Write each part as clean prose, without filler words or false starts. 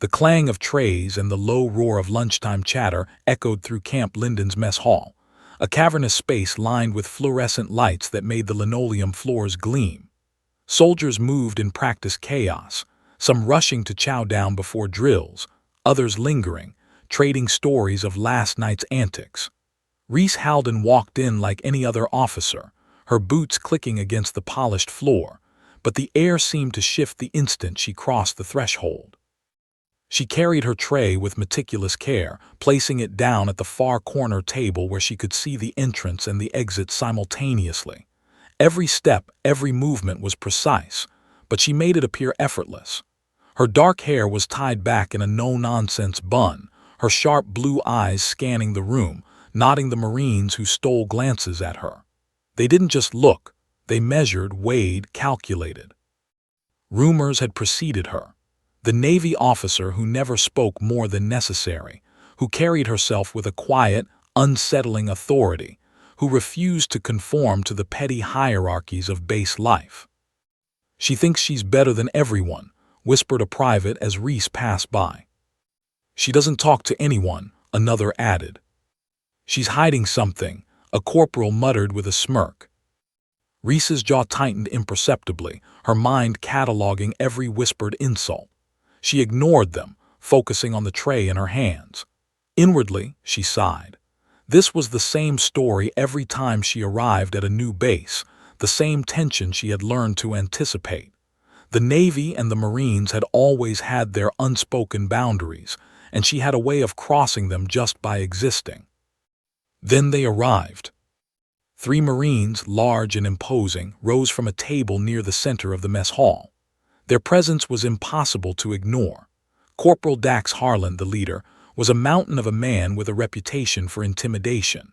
The clang of trays and the low roar of lunchtime chatter echoed through Camp Linden's mess hall, a cavernous space lined with fluorescent lights that made the linoleum floors gleam. Soldiers moved in practiced chaos, some rushing to chow down before drills, others lingering, trading stories of last night's antics. Reese Halden walked in like any other officer, her boots clicking against the polished floor, but the air seemed to shift the instant she crossed the threshold. She carried her tray with meticulous care, placing it down at the far corner table where she could see the entrance and the exit simultaneously. Every step, every movement was precise, but she made it appear effortless. Her dark hair was tied back in a no-nonsense bun, her sharp blue eyes scanning the room, nodding the Marines who stole glances at her. They didn't just look, they measured, weighed, calculated. Rumors had preceded her. The Navy officer who never spoke more than necessary, who carried herself with a quiet, unsettling authority, who refused to conform to the petty hierarchies of base life. "She thinks she's better than everyone," whispered a private as Reese passed by. "She doesn't talk to anyone," another added. "She's hiding something," a corporal muttered with a smirk. Reese's jaw tightened imperceptibly, her mind cataloging every whispered insult. She ignored them, focusing on the tray in her hands. Inwardly, she sighed. This was the same story every time she arrived at a new base, the same tension she had learned to anticipate. The Navy and the Marines had always had their unspoken boundaries, and she had a way of crossing them just by existing. Then they arrived. 3 Marines, large and imposing, rose from a table near the center of the mess hall. Their presence was impossible to ignore. Corporal Dax Harlan, the leader, was a mountain of a man with a reputation for intimidation.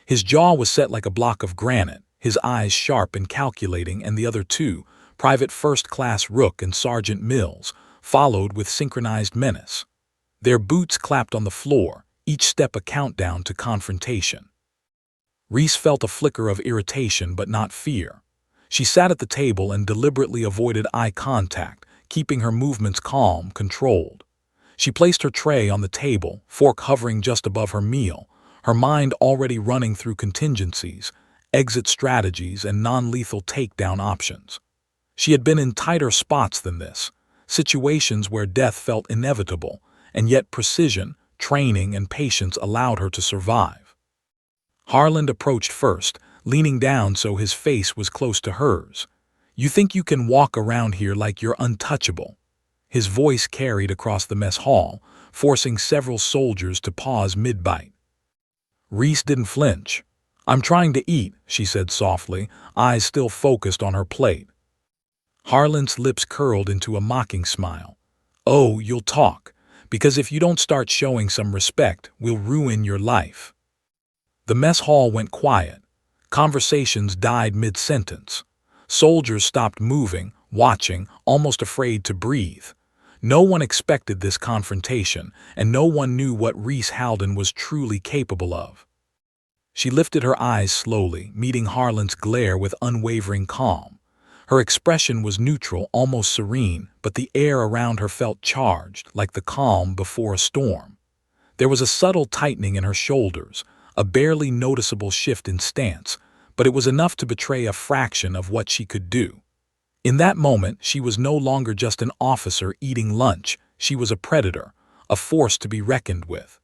His jaw was set like a block of granite, his eyes sharp and calculating, and the other 2, Private First Class Rook and Sergeant Mills, followed with synchronized menace. Their boots clapped on the floor, each step a countdown to confrontation. Reese felt a flicker of irritation but not fear. She sat at the table and deliberately avoided eye contact, keeping her movements calm, controlled. She placed her tray on the table, fork hovering just above her meal, her mind already running through contingencies, exit strategies, and non-lethal takedown options. She had been in tighter spots than this, situations where death felt inevitable, and yet precision, training, and patience allowed her to survive. Harlan approached first, leaning down so his face was close to hers. "You think you can walk around here like you're untouchable?" His voice carried across the mess hall, forcing several soldiers to pause mid-bite. Reese didn't flinch. "I'm trying to eat," she said softly, eyes still focused on her plate. Harlan's lips curled into a mocking smile. "Oh, you'll talk, because if you don't start showing some respect, we'll ruin your life." The mess hall went quiet. Conversations died mid-sentence. Soldiers stopped moving, watching, almost afraid to breathe. No one expected this confrontation, and no one knew what Reese Halden was truly capable of. She lifted her eyes slowly, meeting Harlan's glare with unwavering calm. Her expression was neutral, almost serene, but the air around her felt charged, like the calm before a storm. There was a subtle tightening in her shoulders, a barely noticeable shift in stance, but it was enough to betray a fraction of what she could do. In that moment, she was no longer just an officer eating lunch, she was a predator, a force to be reckoned with.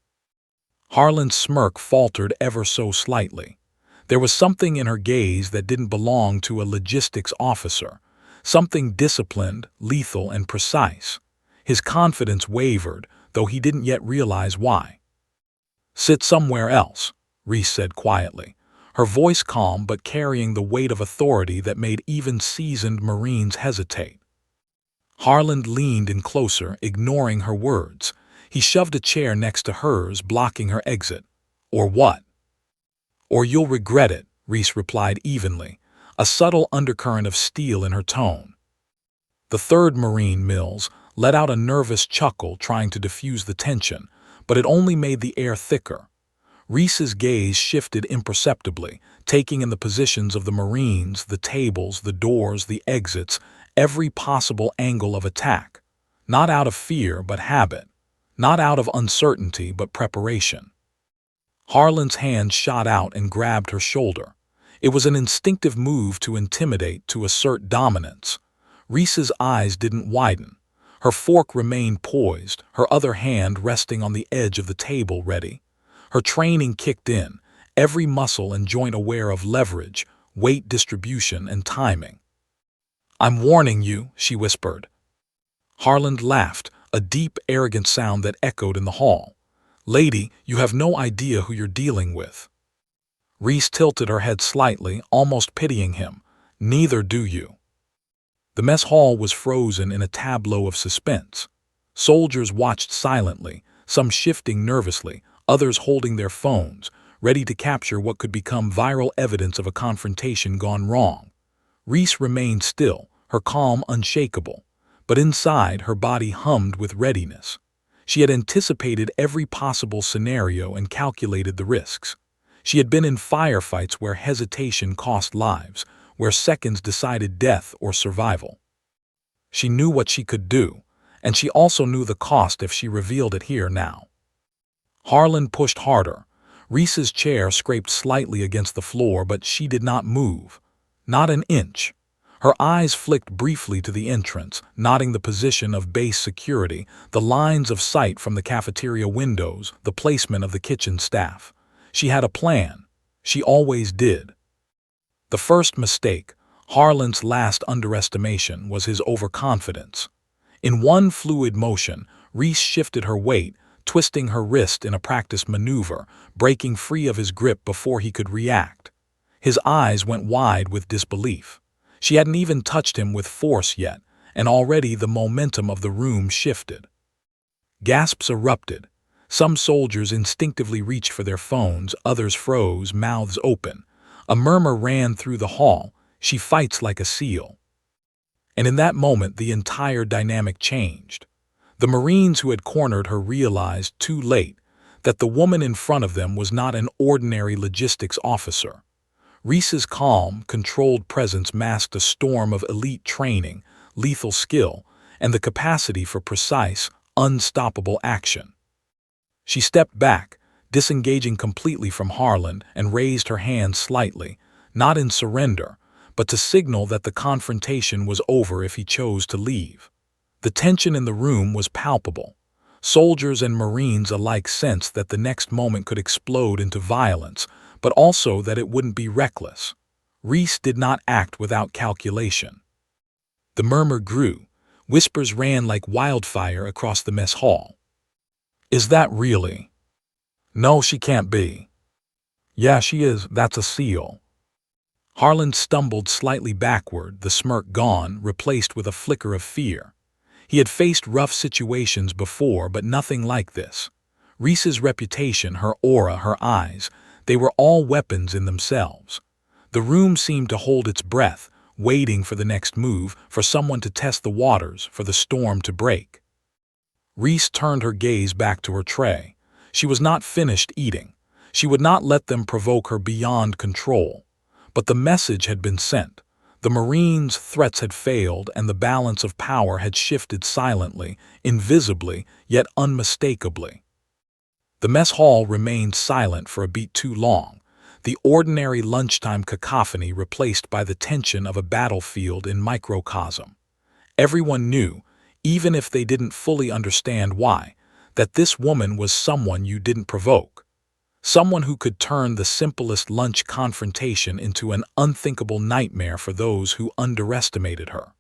Harlan's smirk faltered ever so slightly. There was something in her gaze that didn't belong to a logistics officer, something disciplined, lethal, and precise. His confidence wavered, though he didn't yet realize why. "Sit somewhere else," Reese said quietly, her voice calm but carrying the weight of authority that made even seasoned Marines hesitate. Harlan leaned in closer, ignoring her words. He shoved a chair next to hers, blocking her exit. "Or what?" "Or you'll regret it," Reese replied evenly, a subtle undercurrent of steel in her tone. The 3rd Marine, Mills, let out a nervous chuckle trying to diffuse the tension, but it only made the air thicker. Reese's gaze shifted imperceptibly, taking in the positions of the Marines, the tables, the doors, the exits, every possible angle of attack. Not out of fear, but habit. Not out of uncertainty, but preparation. Harlan's hand shot out and grabbed her shoulder. It was an instinctive move to intimidate, to assert dominance. Reese's eyes didn't widen. Her fork remained poised, her other hand resting on the edge of the table ready. Her training kicked in, every muscle and joint aware of leverage, weight distribution, and timing. "I'm warning you," she whispered. Harlan laughed, a deep, arrogant sound that echoed in the hall. "Lady, you have no idea who you're dealing with." Reese tilted her head slightly, almost pitying him. "Neither do you." The mess hall was frozen in a tableau of suspense. Soldiers watched silently, some shifting nervously, others holding their phones, ready to capture what could become viral evidence of a confrontation gone wrong. Reese remained still, her calm unshakable, but inside her body hummed with readiness. She had anticipated every possible scenario and calculated the risks. She had been in firefights where hesitation cost lives, where seconds decided death or survival. She knew what she could do, and she also knew the cost if she revealed it here now. Harlan pushed harder. Reese's chair scraped slightly against the floor, but she did not move. Not an inch. Her eyes flicked briefly to the entrance, noting the position of base security, the lines of sight from the cafeteria windows, the placement of the kitchen staff. She had a plan. She always did. The first mistake, Harlan's last underestimation, was his overconfidence. In one fluid motion, Reese shifted her weight, twisting her wrist in a practiced maneuver, breaking free of his grip before he could react. His eyes went wide with disbelief. She hadn't even touched him with force yet, and already the momentum of the room shifted. Gasps erupted. Some soldiers instinctively reached for their phones, others froze, mouths open. A murmur ran through the hall, "She fights like a seal." And in that moment the entire dynamic changed. The Marines who had cornered her realized, too late, that the woman in front of them was not an ordinary logistics officer. Reese's calm, controlled presence masked a storm of elite training, lethal skill, and the capacity for precise, unstoppable action. She stepped back, disengaging completely from Harlan, and raised her hand slightly, not in surrender, but to signal that the confrontation was over if he chose to leave. The tension in the room was palpable. Soldiers and Marines alike sensed that the next moment could explode into violence, but also that it wouldn't be reckless. Reese did not act without calculation. The murmur grew. Whispers ran like wildfire across the mess hall. "Is that really?" "No, she can't be." "Yeah, she is. That's a seal." Harlan stumbled slightly backward, the smirk gone, replaced with a flicker of fear. He had faced rough situations before, but nothing like this. Reese's reputation, her aura, her eyes, they were all weapons in themselves. The room seemed to hold its breath, waiting for the next move, for someone to test the waters, for the storm to break. Reese turned her gaze back to her tray. She was not finished eating. She would not let them provoke her beyond control. But the message had been sent. The Marines' threats had failed, and the balance of power had shifted silently, invisibly, yet unmistakably. The mess hall remained silent for a beat too long, the ordinary lunchtime cacophony replaced by the tension of a battlefield in microcosm. Everyone knew, even if they didn't fully understand why, that this woman was someone you didn't provoke. Someone who could turn the simplest lunch confrontation into an unthinkable nightmare for those who underestimated her.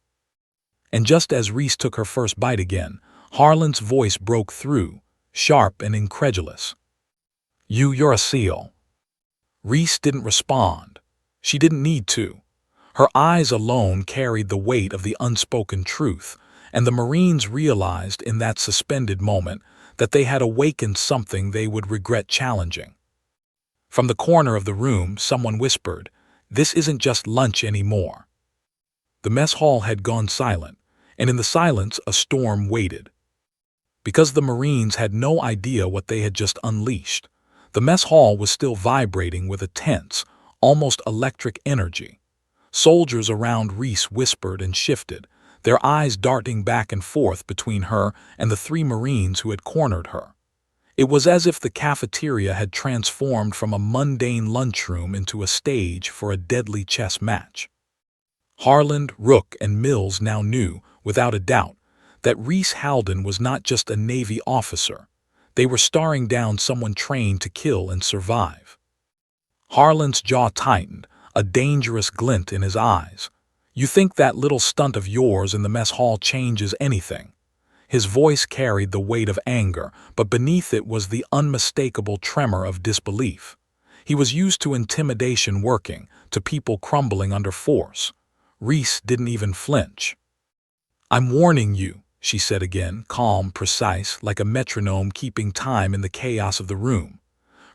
And just as Reese took her first bite again, Harlan's voice broke through, sharp and incredulous. You're a seal." Reese didn't respond. She didn't need to. Her eyes alone carried the weight of the unspoken truth, and the Marines realized in that suspended moment that they had awakened something they would regret challenging. From the corner of the room, someone whispered, "This isn't just lunch anymore." The mess hall had gone silent, and in the silence a storm waited. Because the Marines had no idea what they had just unleashed, the mess hall was still vibrating with a tense, almost electric energy. Soldiers around Reese whispered and shifted, their eyes darting back and forth between her and the three Marines who had cornered her. It was as if the cafeteria had transformed from a mundane lunchroom into a stage for a deadly chess match. Harland, Rook, and Mills now knew, without a doubt, that Reese Halden was not just a Navy officer. They were staring down someone trained to kill and survive. Harland's jaw tightened, a dangerous glint in his eyes. "You think that little stunt of yours in the mess hall changes anything?" His voice carried the weight of anger, but beneath it was the unmistakable tremor of disbelief. He was used to intimidation working, to people crumbling under force. Reese didn't even flinch. "I'm warning you," she said again, calm, precise, like a metronome keeping time in the chaos of the room.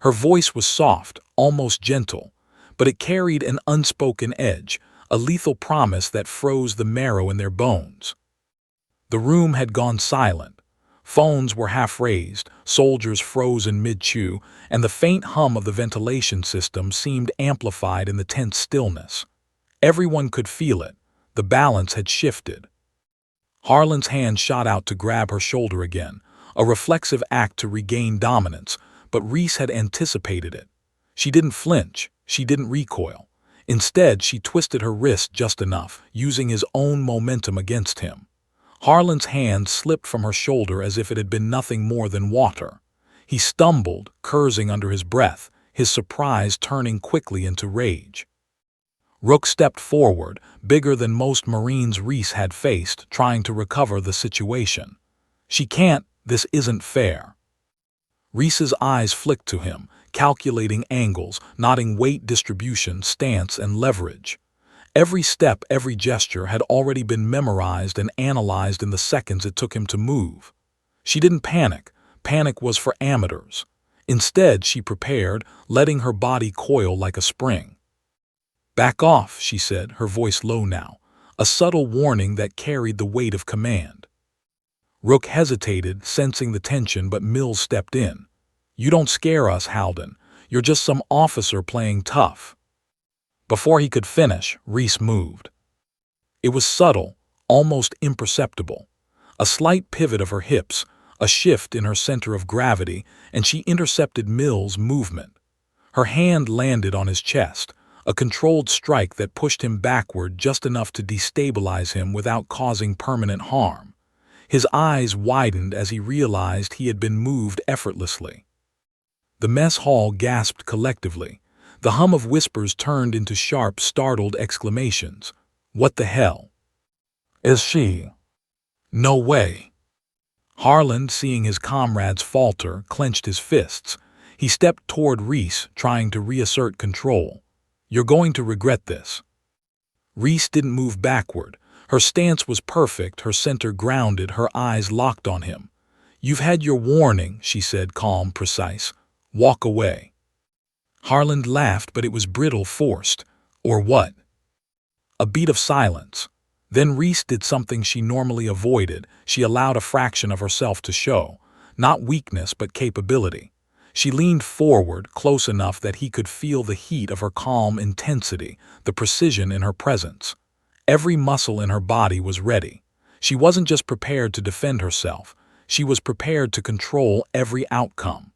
Her voice was soft, almost gentle, but it carried an unspoken edge, a lethal promise that froze the marrow in their bones. The room had gone silent. Phones were half raised, soldiers frozen mid-chew, and the faint hum of the ventilation system seemed amplified in the tense stillness. Everyone could feel it. The balance had shifted. Harlan's hand shot out to grab her shoulder again, a reflexive act to regain dominance, but Reese had anticipated it. She didn't flinch, she didn't recoil. Instead, she twisted her wrist just enough, using his own momentum against him. Harlan's hand slipped from her shoulder as if it had been nothing more than water. He stumbled, cursing under his breath, his surprise turning quickly into rage. Rook stepped forward, bigger than most Marines Reese had faced, trying to recover the situation. "She can't, this isn't fair." Reese's eyes flicked to him, calculating angles, noting weight distribution, stance, and leverage. Every step, every gesture had already been memorized and analyzed in the seconds it took him to move. She didn't panic. Panic was for amateurs. Instead, she prepared, letting her body coil like a spring. "Back off," she said, her voice low now, a subtle warning that carried the weight of command. Rook hesitated, sensing the tension, but Mills stepped in. "You don't scare us, Halden. You're just some officer playing tough." Before he could finish, Reese moved. It was subtle, almost imperceptible. A slight pivot of her hips, a shift in her center of gravity, and she intercepted Mills' movement. Her hand landed on his chest, a controlled strike that pushed him backward just enough to destabilize him without causing permanent harm. His eyes widened as he realized he had been moved effortlessly. The mess hall gasped collectively. The hum of whispers turned into sharp, startled exclamations. "What the hell? Is she? No way!" Harland, seeing his comrades falter, clenched his fists. He stepped toward Reese, trying to reassert control. "You're going to regret this." Reese didn't move backward. Her stance was perfect, her center grounded, her eyes locked on him. "You've had your warning," she said, calm, precise. "Walk away." Harland laughed, but it was brittle, forced. "Or what?" A beat of silence. Then Reese did something she normally avoided. She allowed a fraction of herself to show. Not weakness, but capability. She leaned forward, close enough that he could feel the heat of her calm intensity, the precision in her presence. Every muscle in her body was ready. She wasn't just prepared to defend herself. She was prepared to control every outcome.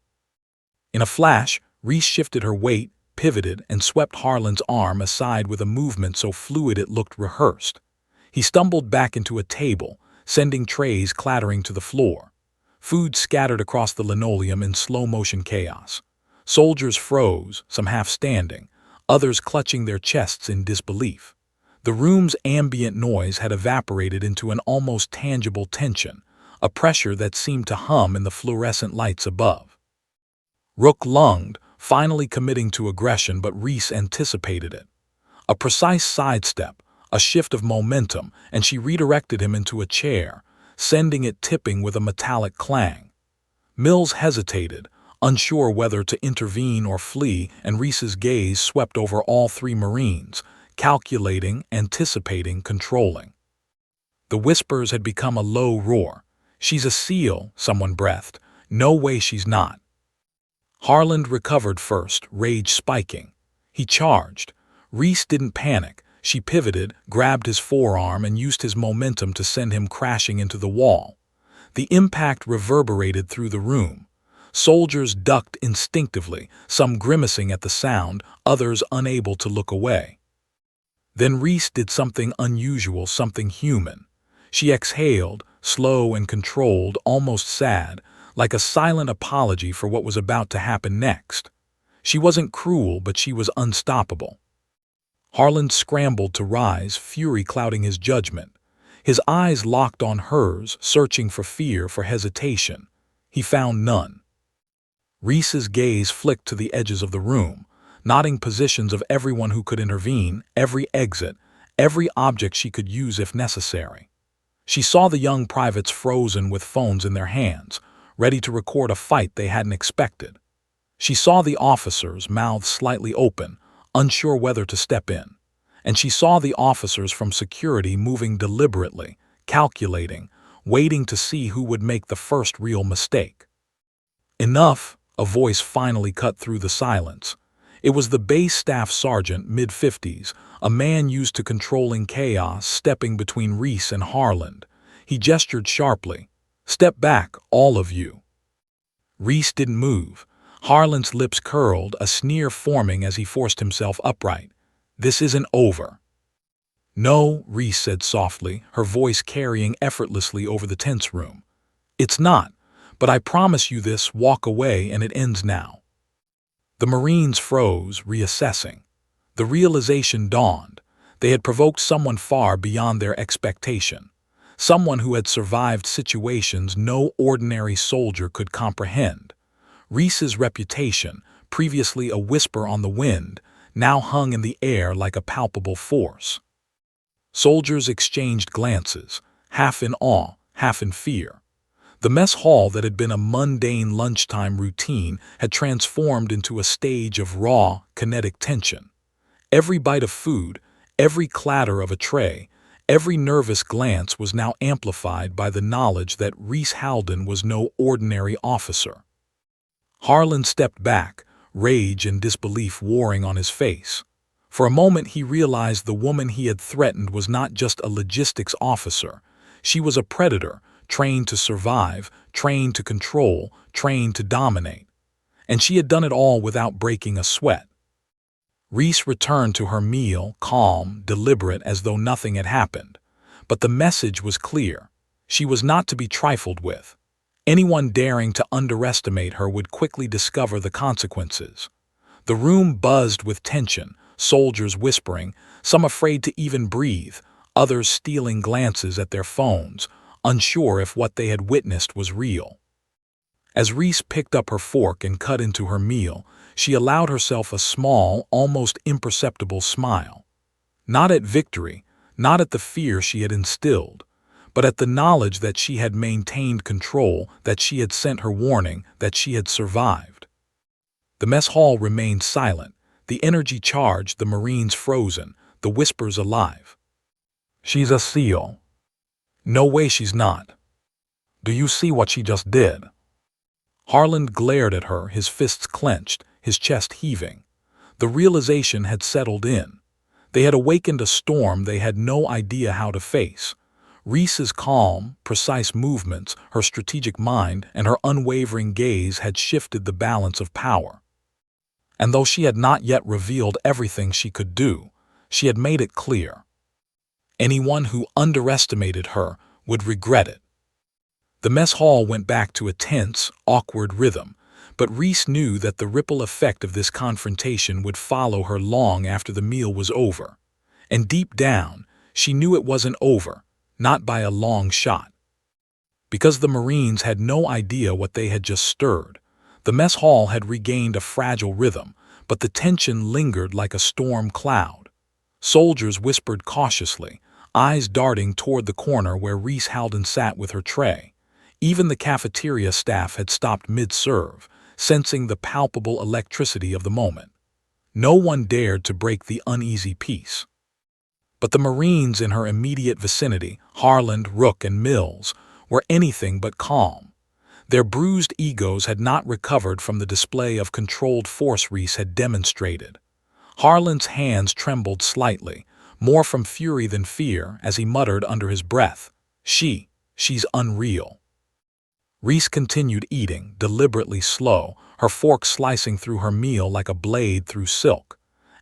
In a flash, Reese shifted her weight, pivoted, and swept Harland's arm aside with a movement so fluid it looked rehearsed. He stumbled back into a table, sending trays clattering to the floor. Food scattered across the linoleum in slow-motion chaos. Soldiers froze, some half standing, others clutching their chests in disbelief. The room's ambient noise had evaporated into an almost tangible tension, a pressure that seemed to hum in the fluorescent lights above. Rook lunged, finally committing to aggression, but Reese anticipated it. A precise sidestep, a shift of momentum, and she redirected him into a chair, sending it tipping with a metallic clang. Mills hesitated, unsure whether to intervene or flee, and Reese's gaze swept over all three Marines, calculating, anticipating, controlling. The whispers had become a low roar. "She's a SEAL," someone breathed. "No way she's not." Harland recovered first, rage spiking. He charged. Reese didn't panic. She pivoted, grabbed his forearm, and used his momentum to send him crashing into the wall. The impact reverberated through the room. Soldiers ducked instinctively, some grimacing at the sound, others unable to look away. Then Reese did something unusual, something human. She exhaled, slow and controlled, almost sad, like a silent apology for what was about to happen next. She wasn't cruel, but she was unstoppable. Harlan scrambled to rise, fury clouding his judgment. His eyes locked on hers, searching for fear, for hesitation. He found none. Reese's gaze flicked to the edges of the room, noting positions of everyone who could intervene, every exit, every object she could use if necessary. She saw the young privates frozen with phones in their hands, ready to record a fight they hadn't expected. She saw the officers, mouths slightly open, unsure whether to step in. And she saw the officers from security moving deliberately, calculating, waiting to see who would make the first real mistake. Enough, a voice finally cut through the silence. It was the base staff sergeant, mid-50s, a man used to controlling chaos, stepping between Reese and Harlan. He gestured sharply. "Step back, all of you." Reese didn't move. Harlan's lips curled, a sneer forming as he forced himself upright. "This isn't over." "No," Reese said softly, her voice carrying effortlessly over the tense room. "It's not, but I promise you this, walk away and it ends now." The Marines froze, reassessing. The realization dawned. They had provoked someone far beyond their expectation. Someone who had survived situations no ordinary soldier could comprehend. Reese's reputation, previously a whisper on the wind, now hung in the air like a palpable force. Soldiers exchanged glances, half in awe, half in fear. The mess hall that had been a mundane lunchtime routine had transformed into a stage of raw, kinetic tension. Every bite of food, every clatter of a tray, every nervous glance was now amplified by the knowledge that Reese Halden was no ordinary officer. Harlan stepped back, rage and disbelief warring on his face. For a moment he realized the woman he had threatened was not just a logistics officer. She was a predator, trained to survive, trained to control, trained to dominate. And she had done it all without breaking a sweat. Reese returned to her meal, calm, deliberate, as though nothing had happened. But the message was clear. She was not to be trifled with. Anyone daring to underestimate her would quickly discover the consequences. The room buzzed with tension, soldiers whispering, some afraid to even breathe, others stealing glances at their phones, unsure if what they had witnessed was real. As Reese picked up her fork and cut into her meal, she allowed herself a small, almost imperceptible smile. Not at victory, not at the fear she had instilled, but at the knowledge that she had maintained control, that she had sent her warning, that she had survived. The mess hall remained silent, the energy charged, the Marines frozen, the whispers alive. "She's a SEAL." "No way she's not." "Do you see what she just did?" Harlan glared at her, his fists clenched, his chest heaving. The realization had settled in. They had awakened a storm they had no idea how to face. Reese's calm, precise movements, her strategic mind, and her unwavering gaze had shifted the balance of power. And though she had not yet revealed everything she could do, she had made it clear. Anyone who underestimated her would regret it. The mess hall went back to a tense, awkward rhythm, but Reese knew that the ripple effect of this confrontation would follow her long after the meal was over. And deep down, she knew it wasn't over, not by a long shot. Because the Marines had no idea what they had just stirred, the mess hall had regained a fragile rhythm, but the tension lingered like a storm cloud. Soldiers whispered cautiously, eyes darting toward the corner where Reese Halden sat with her tray. Even the cafeteria staff had stopped mid-serve, sensing the palpable electricity of the moment. No one dared to break the uneasy peace. But the Marines in her immediate vicinity, Harlan, Rook, and Mills, were anything but calm. Their bruised egos had not recovered from the display of controlled force Reese had demonstrated. Harlan's hands trembled slightly, more from fury than fear, as he muttered under his breath, She's unreal." Reese continued eating, deliberately slow, her fork slicing through her meal like a blade through silk.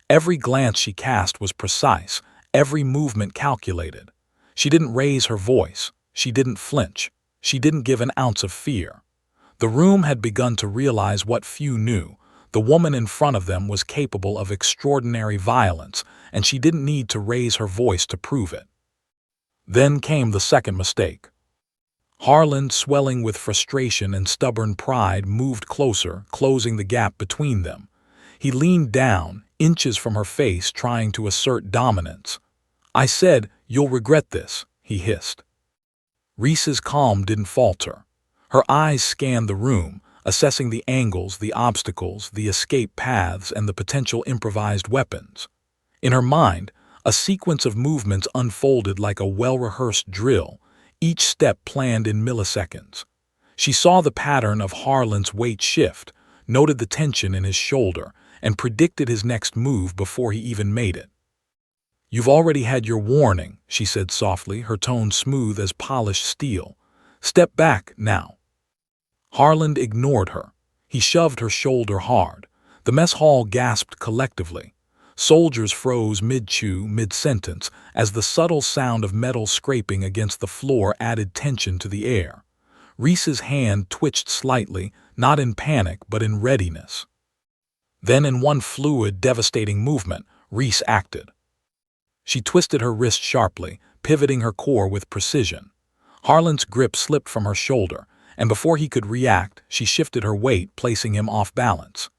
Every glance she cast was precise, every movement calculated. She didn't raise her voice, she didn't flinch, she didn't give an ounce of fear. The room had begun to realize what few knew. The woman in front of them was capable of extraordinary violence, and she didn't need to raise her voice to prove it. Then came the second mistake. Harlan, swelling with frustration and stubborn pride, moved closer, closing the gap between them. He leaned down, inches from her face, trying to assert dominance. "I said, you'll regret this," he hissed. Reese's calm didn't falter. Her eyes scanned the room, assessing the angles, the obstacles, the escape paths, and the potential improvised weapons. In her mind, a sequence of movements unfolded like a well-rehearsed drill, each step planned in milliseconds. She saw the pattern of Harlan's weight shift, noted the tension in his shoulder, and predicted his next move before he even made it. "You've already had your warning," she said softly, her tone smooth as polished steel. "Step back, now." Harlan ignored her. He shoved her shoulder hard. The mess hall gasped collectively. Soldiers froze mid-chew, mid-sentence, as the subtle sound of metal scraping against the floor added tension to the air. Reese's hand twitched slightly, not in panic but in readiness. Then in one fluid, devastating movement, Reese acted. She twisted her wrist sharply, pivoting her core with precision. Harlan's grip slipped from her shoulder, and before he could react, she shifted her weight, placing him off balance.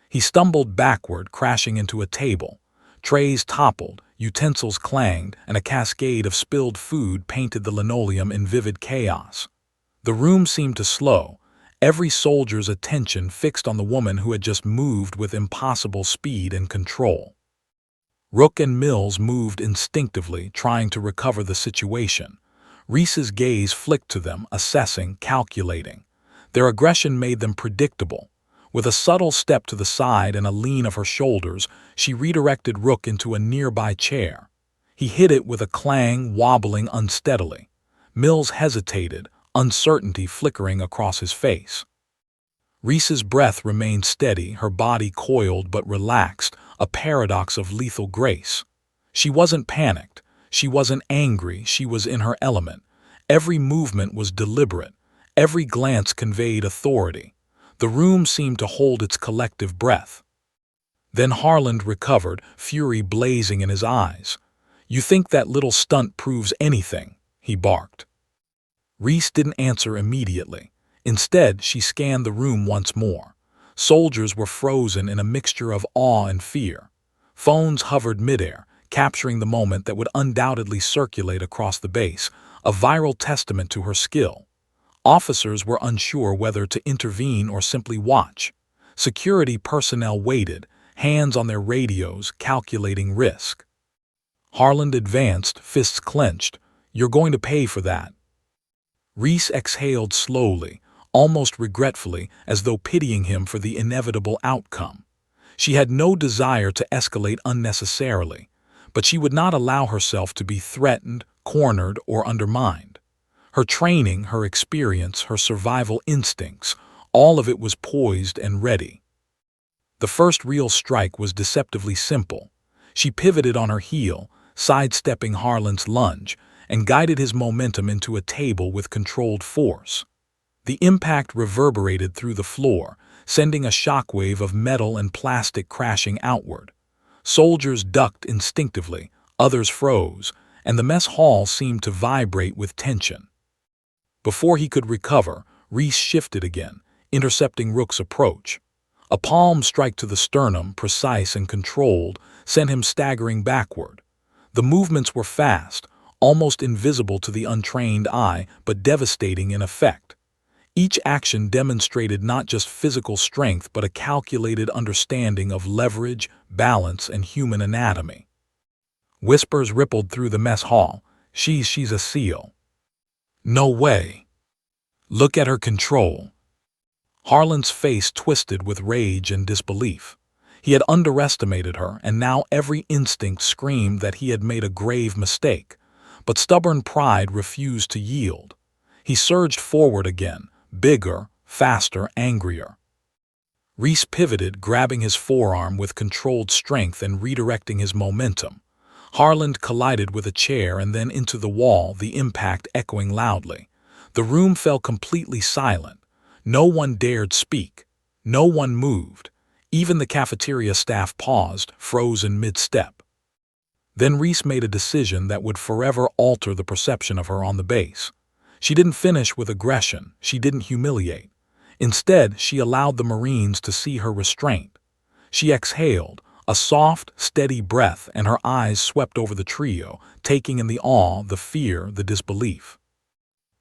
He stumbled backward, crashing into a table. Trays toppled, utensils clanged, and a cascade of spilled food painted the linoleum in vivid chaos. The room seemed to slow, every soldier's attention fixed on the woman who had just moved with impossible speed and control. Rook and Mills moved instinctively, trying to recover the situation. Reese's gaze flicked to them, assessing, calculating. Their aggression made them predictable. With a subtle step to the side and a lean of her shoulders, she redirected Rook into a nearby chair. He hit it with a clang, wobbling unsteadily. Mills hesitated, uncertainty flickering across his face. Reese's breath remained steady, her body coiled but relaxed, a paradox of lethal grace. She wasn't panicked, she wasn't angry, she was in her element. Every movement was deliberate, every glance conveyed authority. The room seemed to hold its collective breath. Then Harlan recovered, fury blazing in his eyes. "You think that little stunt proves anything?" he barked. Reese didn't answer immediately. Instead, she scanned the room once more. Soldiers were frozen in a mixture of awe and fear. Phones hovered midair, capturing the moment that would undoubtedly circulate across the base, a viral testament to her skill. Officers were unsure whether to intervene or simply watch. Security personnel waited, hands on their radios, calculating risk. Harlan advanced, fists clenched. "You're going to pay for that." Reese exhaled slowly, almost regretfully, as though pitying him for the inevitable outcome. She had no desire to escalate unnecessarily, but she would not allow herself to be threatened, cornered, or undermined. Her training, her experience, her survival instincts, all of it was poised and ready. The first real strike was deceptively simple. She pivoted on her heel, sidestepping Harlan's lunge, and guided his momentum into a table with controlled force. The impact reverberated through the floor, sending a shockwave of metal and plastic crashing outward. Soldiers ducked instinctively, others froze, and the mess hall seemed to vibrate with tension. Before he could recover, Reese shifted again, intercepting Rook's approach. A palm strike to the sternum, precise and controlled, sent him staggering backward. The movements were fast, almost invisible to the untrained eye, but devastating in effect. Each action demonstrated not just physical strength but a calculated understanding of leverage, balance, and human anatomy. Whispers rippled through the mess hall. She's a SEAL." "No way." "Look at her control." Harlan's face twisted with rage and disbelief. He had underestimated her, and now every instinct screamed that he had made a grave mistake. But stubborn pride refused to yield. He surged forward again, bigger, faster, angrier. Reese pivoted, grabbing his forearm with controlled strength and redirecting his momentum. Harland collided with a chair and then into the wall, the impact echoing loudly. The room fell completely silent. No one dared speak. No one moved. Even the cafeteria staff paused, frozen mid-step. Then Reese made a decision that would forever alter the perception of her on the base. She didn't finish with aggression. She didn't humiliate. Instead, she allowed the Marines to see her restraint. She exhaled, a soft, steady breath, and her eyes swept over the trio, taking in the awe, the fear, the disbelief.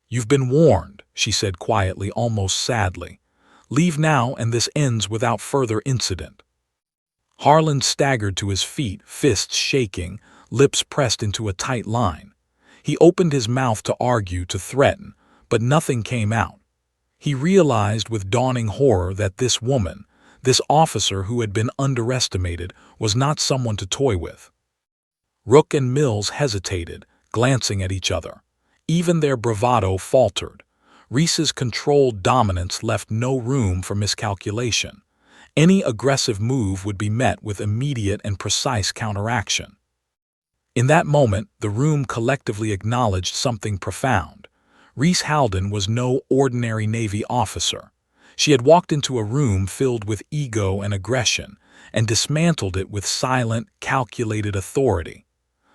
"You've been warned," she said quietly, almost sadly. "Leave now and this ends without further incident." Harland staggered to his feet, fists shaking, lips pressed into a tight line. He opened his mouth to argue, to threaten, but nothing came out. He realized with dawning horror that this woman, this officer who had been underestimated, was not someone to toy with. Rook and Mills hesitated, glancing at each other. Even their bravado faltered. Reese's controlled dominance left no room for miscalculation. Any aggressive move would be met with immediate and precise counteraction. In that moment, the room collectively acknowledged something profound. Reese Halden was no ordinary Navy officer. She had walked into a room filled with ego and aggression, and dismantled it with silent, calculated authority.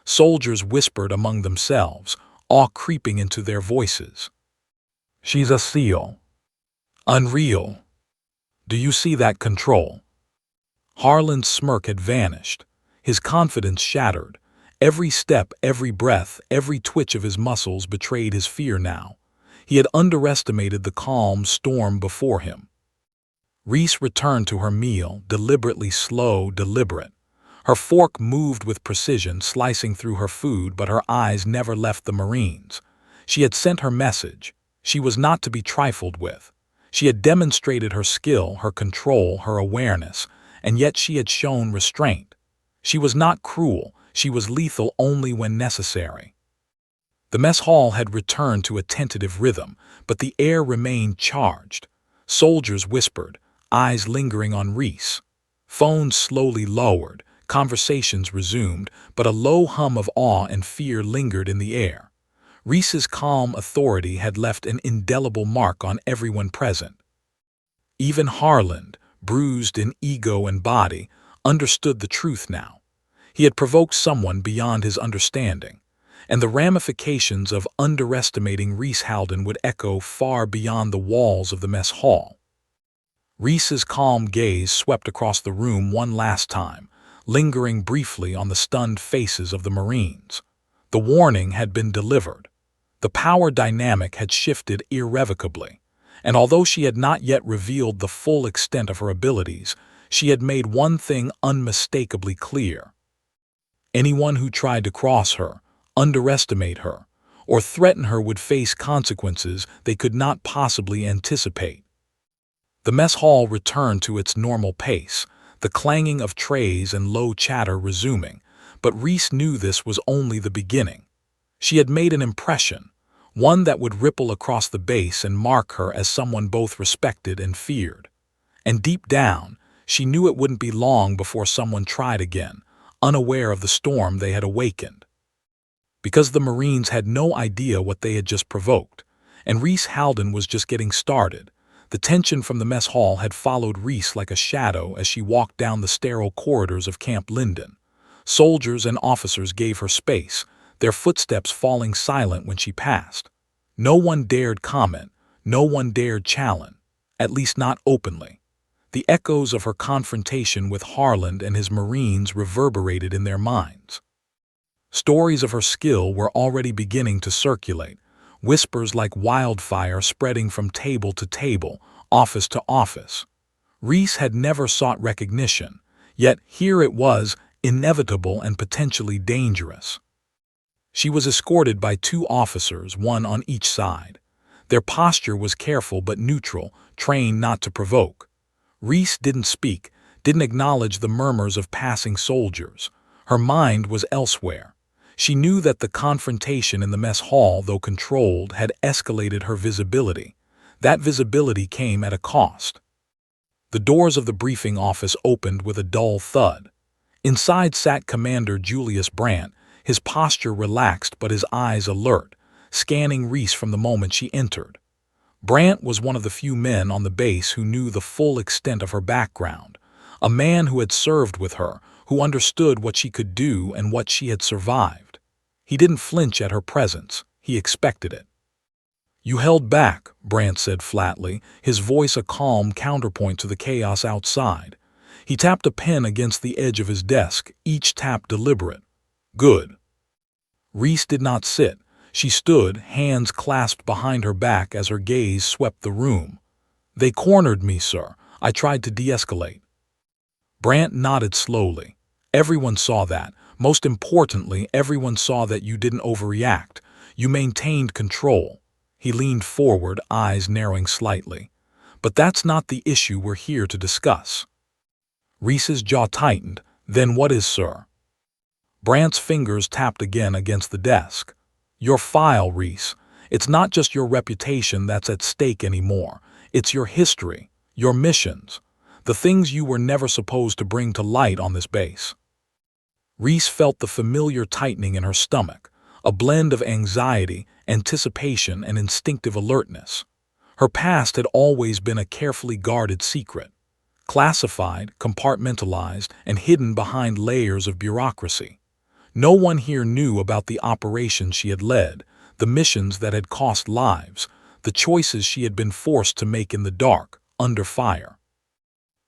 Soldiers whispered among themselves, awe creeping into their voices. "She's a SEAL. Unreal. Do you see that control?" Harland's smirk had vanished. His confidence shattered. Every step, every breath, every twitch of his muscles betrayed his fear now. He had underestimated the calm storm before him. Reese returned to her meal, deliberately slow, deliberate. Her fork moved with precision, slicing through her food, but her eyes never left the Marines. She had sent her message. She was not to be trifled with. She had demonstrated her skill, her control, her awareness, and yet she had shown restraint. She was not cruel. She was lethal only when necessary. The mess hall had returned to a tentative rhythm, but the air remained charged. Soldiers whispered, eyes lingering on Reese. Phones slowly lowered, conversations resumed, but a low hum of awe and fear lingered in the air. Reese's calm authority had left an indelible mark on everyone present. Even Harland, bruised in ego and body, understood the truth now. He had provoked someone beyond his understanding, and the ramifications of underestimating Reese Halden would echo far beyond the walls of the mess hall. Reese's calm gaze swept across the room one last time, lingering briefly on the stunned faces of the Marines. The warning had been delivered. The power dynamic had shifted irrevocably, and although she had not yet revealed the full extent of her abilities, she had made one thing unmistakably clear. Anyone who tried to cross her, underestimate her, or threaten her would face consequences they could not possibly anticipate. The mess hall returned to its normal pace, the clanging of trays and low chatter resuming, but Reese knew this was only the beginning. She had made an impression, one that would ripple across the base and mark her as someone both respected and feared. And deep down, she knew it wouldn't be long before someone tried again, unaware of the storm they had awakened. Because the Marines had no idea what they had just provoked, and Reese Halden was just getting started, the tension from the mess hall had followed Reese like a shadow as she walked down the sterile corridors of Camp Linden. Soldiers and officers gave her space, their footsteps falling silent when she passed. No one dared comment, no one dared challenge, at least not openly. The echoes of her confrontation with Harland and his Marines reverberated in their minds. Stories of her skill were already beginning to circulate, whispers like wildfire spreading from table to table, office to office. Reese had never sought recognition, yet here it was, inevitable and potentially dangerous. She was escorted by 2 officers, one on each side. Their posture was careful but neutral, trained not to provoke. Reese didn't speak, didn't acknowledge the murmurs of passing soldiers. Her mind was elsewhere. She knew that the confrontation in the mess hall, though controlled, had escalated her visibility. That visibility came at a cost. The doors of the briefing office opened with a dull thud. Inside sat Commander Julius Brandt, his posture relaxed but his eyes alert, scanning Reese from the moment she entered. Brandt was one of the few men on the base who knew the full extent of her background, a man who had served with her, who understood what she could do and what she had survived. He didn't flinch at her presence. He expected it. "You held back," Brandt said flatly, his voice a calm counterpoint to the chaos outside. He tapped a pen against the edge of his desk, each tap deliberate. "Good." Reese did not sit. She stood, hands clasped behind her back as her gaze swept the room. "They cornered me, sir. I tried to de-escalate." Brandt nodded slowly. "Everyone saw that. Most importantly, everyone saw that you didn't overreact. You maintained control." He leaned forward, eyes narrowing slightly. "But that's not the issue we're here to discuss." Reese's jaw tightened. "Then what is, sir?" Brandt's fingers tapped again against the desk. "Your file, Reese. It's not just your reputation that's at stake anymore. It's your history, your missions, the things you were never supposed to bring to light on this base." Reese felt the familiar tightening in her stomach, a blend of anxiety, anticipation, and instinctive alertness. Her past had always been a carefully guarded secret, classified, compartmentalized, and hidden behind layers of bureaucracy. No one here knew about the operations she had led, the missions that had cost lives, the choices she had been forced to make in the dark, under fire.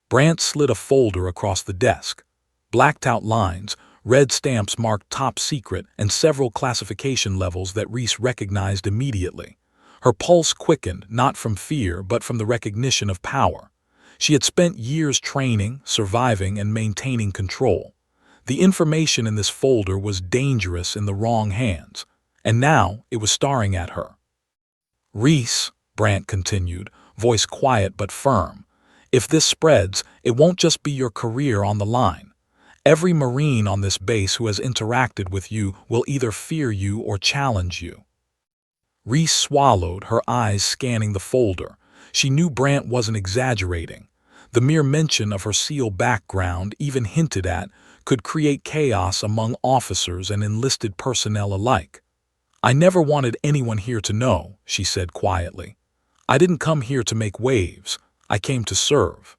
Brandt slid a folder across the desk. Blacked out lines, red stamps marked top secret, and several classification levels that Reese recognized immediately. Her pulse quickened, not from fear, but from the recognition of power. She had spent years training, surviving, and maintaining control. The information in this folder was dangerous in the wrong hands, and now it was staring at her. "Reese," Brandt continued, voice quiet but firm, "if this spreads, it won't just be your career on the line. Every Marine on this base who has interacted with you will either fear you or challenge you." Reese swallowed, her eyes scanning the folder. She knew Brandt wasn't exaggerating. The mere mention of her SEAL background, even hinted at, could create chaos among officers and enlisted personnel alike. "I never wanted anyone here to know," she said quietly. "I didn't come here to make waves. I came to serve."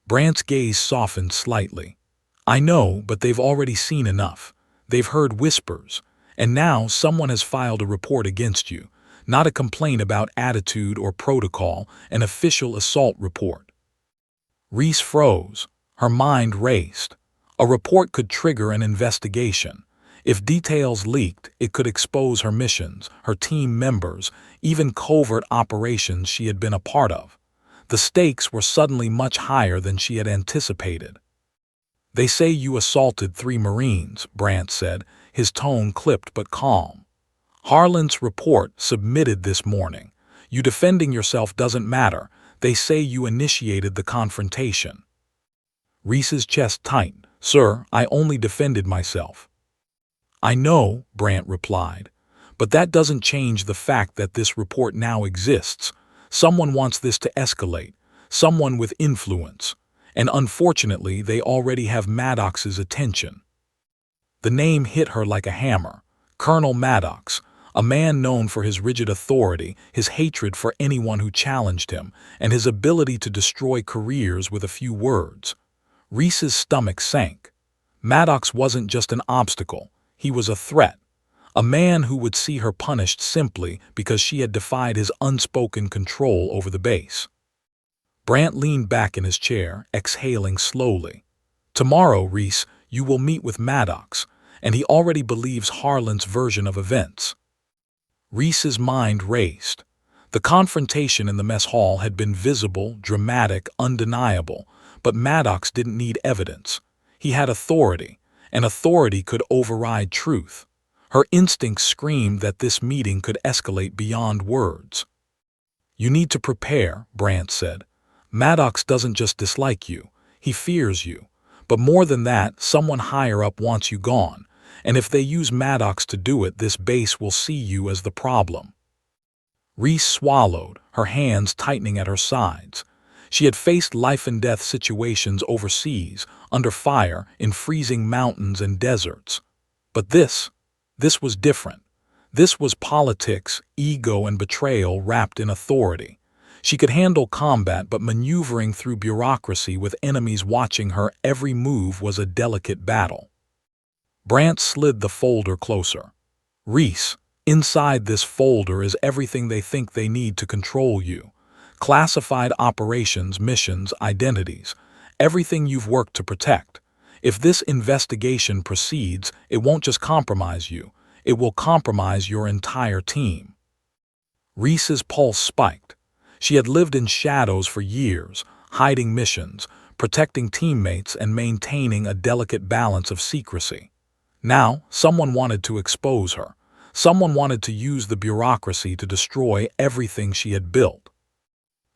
Brandt's gaze softened slightly. "I know, but they've already seen enough. They've heard whispers. And now someone has filed a report against you. Not a complaint about attitude or protocol, an official assault report." Reese froze. Her mind raced. A report could trigger an investigation. If details leaked, it could expose her missions, her team members, even covert operations she had been a part of. The stakes were suddenly much higher than she had anticipated. "They say you assaulted 3 Marines," Brandt said, his tone clipped but calm. "Harlan's report, submitted this morning. You defending yourself doesn't matter. They say you initiated the confrontation." Reese's chest tightened. "Sir, I only defended myself." "I know," Brandt replied, "but that doesn't change the fact that this report now exists. Someone wants this to escalate, someone with influence, and unfortunately they already have Maddox's attention." The name hit her like a hammer. Colonel Maddox, a man known for his rigid authority, his hatred for anyone who challenged him, and his ability to destroy careers with a few words. Reese's stomach sank. Maddox wasn't just an obstacle, he was a threat. A man who would see her punished simply because she had defied his unspoken control over the base. Brandt leaned back in his chair, exhaling slowly. "Tomorrow, Reese, you will meet with Maddox, and he already believes Harlan's version of events." Reese's mind raced. The confrontation in the mess hall had been visible, dramatic, undeniable, but Maddox didn't need evidence. He had authority, and authority could override truth. Her instincts screamed that this meeting could escalate beyond words. "You need to prepare," Brandt said. "Maddox doesn't just dislike you. He fears you. But more than that, someone higher up wants you gone. And if they use Maddox to do it, this base will see you as the problem. Reese swallowed, her hands tightening at her sides. She had faced life-and-death situations overseas, under fire, in freezing mountains and deserts. But this was different. This was politics, ego, and betrayal wrapped in authority. She could handle combat, but maneuvering through bureaucracy with enemies watching her every move was a delicate battle. Brant slid the folder closer. Reese, inside this folder is everything they think they need to control you. Classified operations, missions, identities. Everything you've worked to protect. If this investigation proceeds, it won't just compromise you. It will compromise your entire team. Reese's pulse spiked. She had lived in shadows for years, hiding missions, protecting teammates, and maintaining a delicate balance of secrecy. Now, someone wanted to expose her. Someone wanted to use the bureaucracy to destroy everything she had built.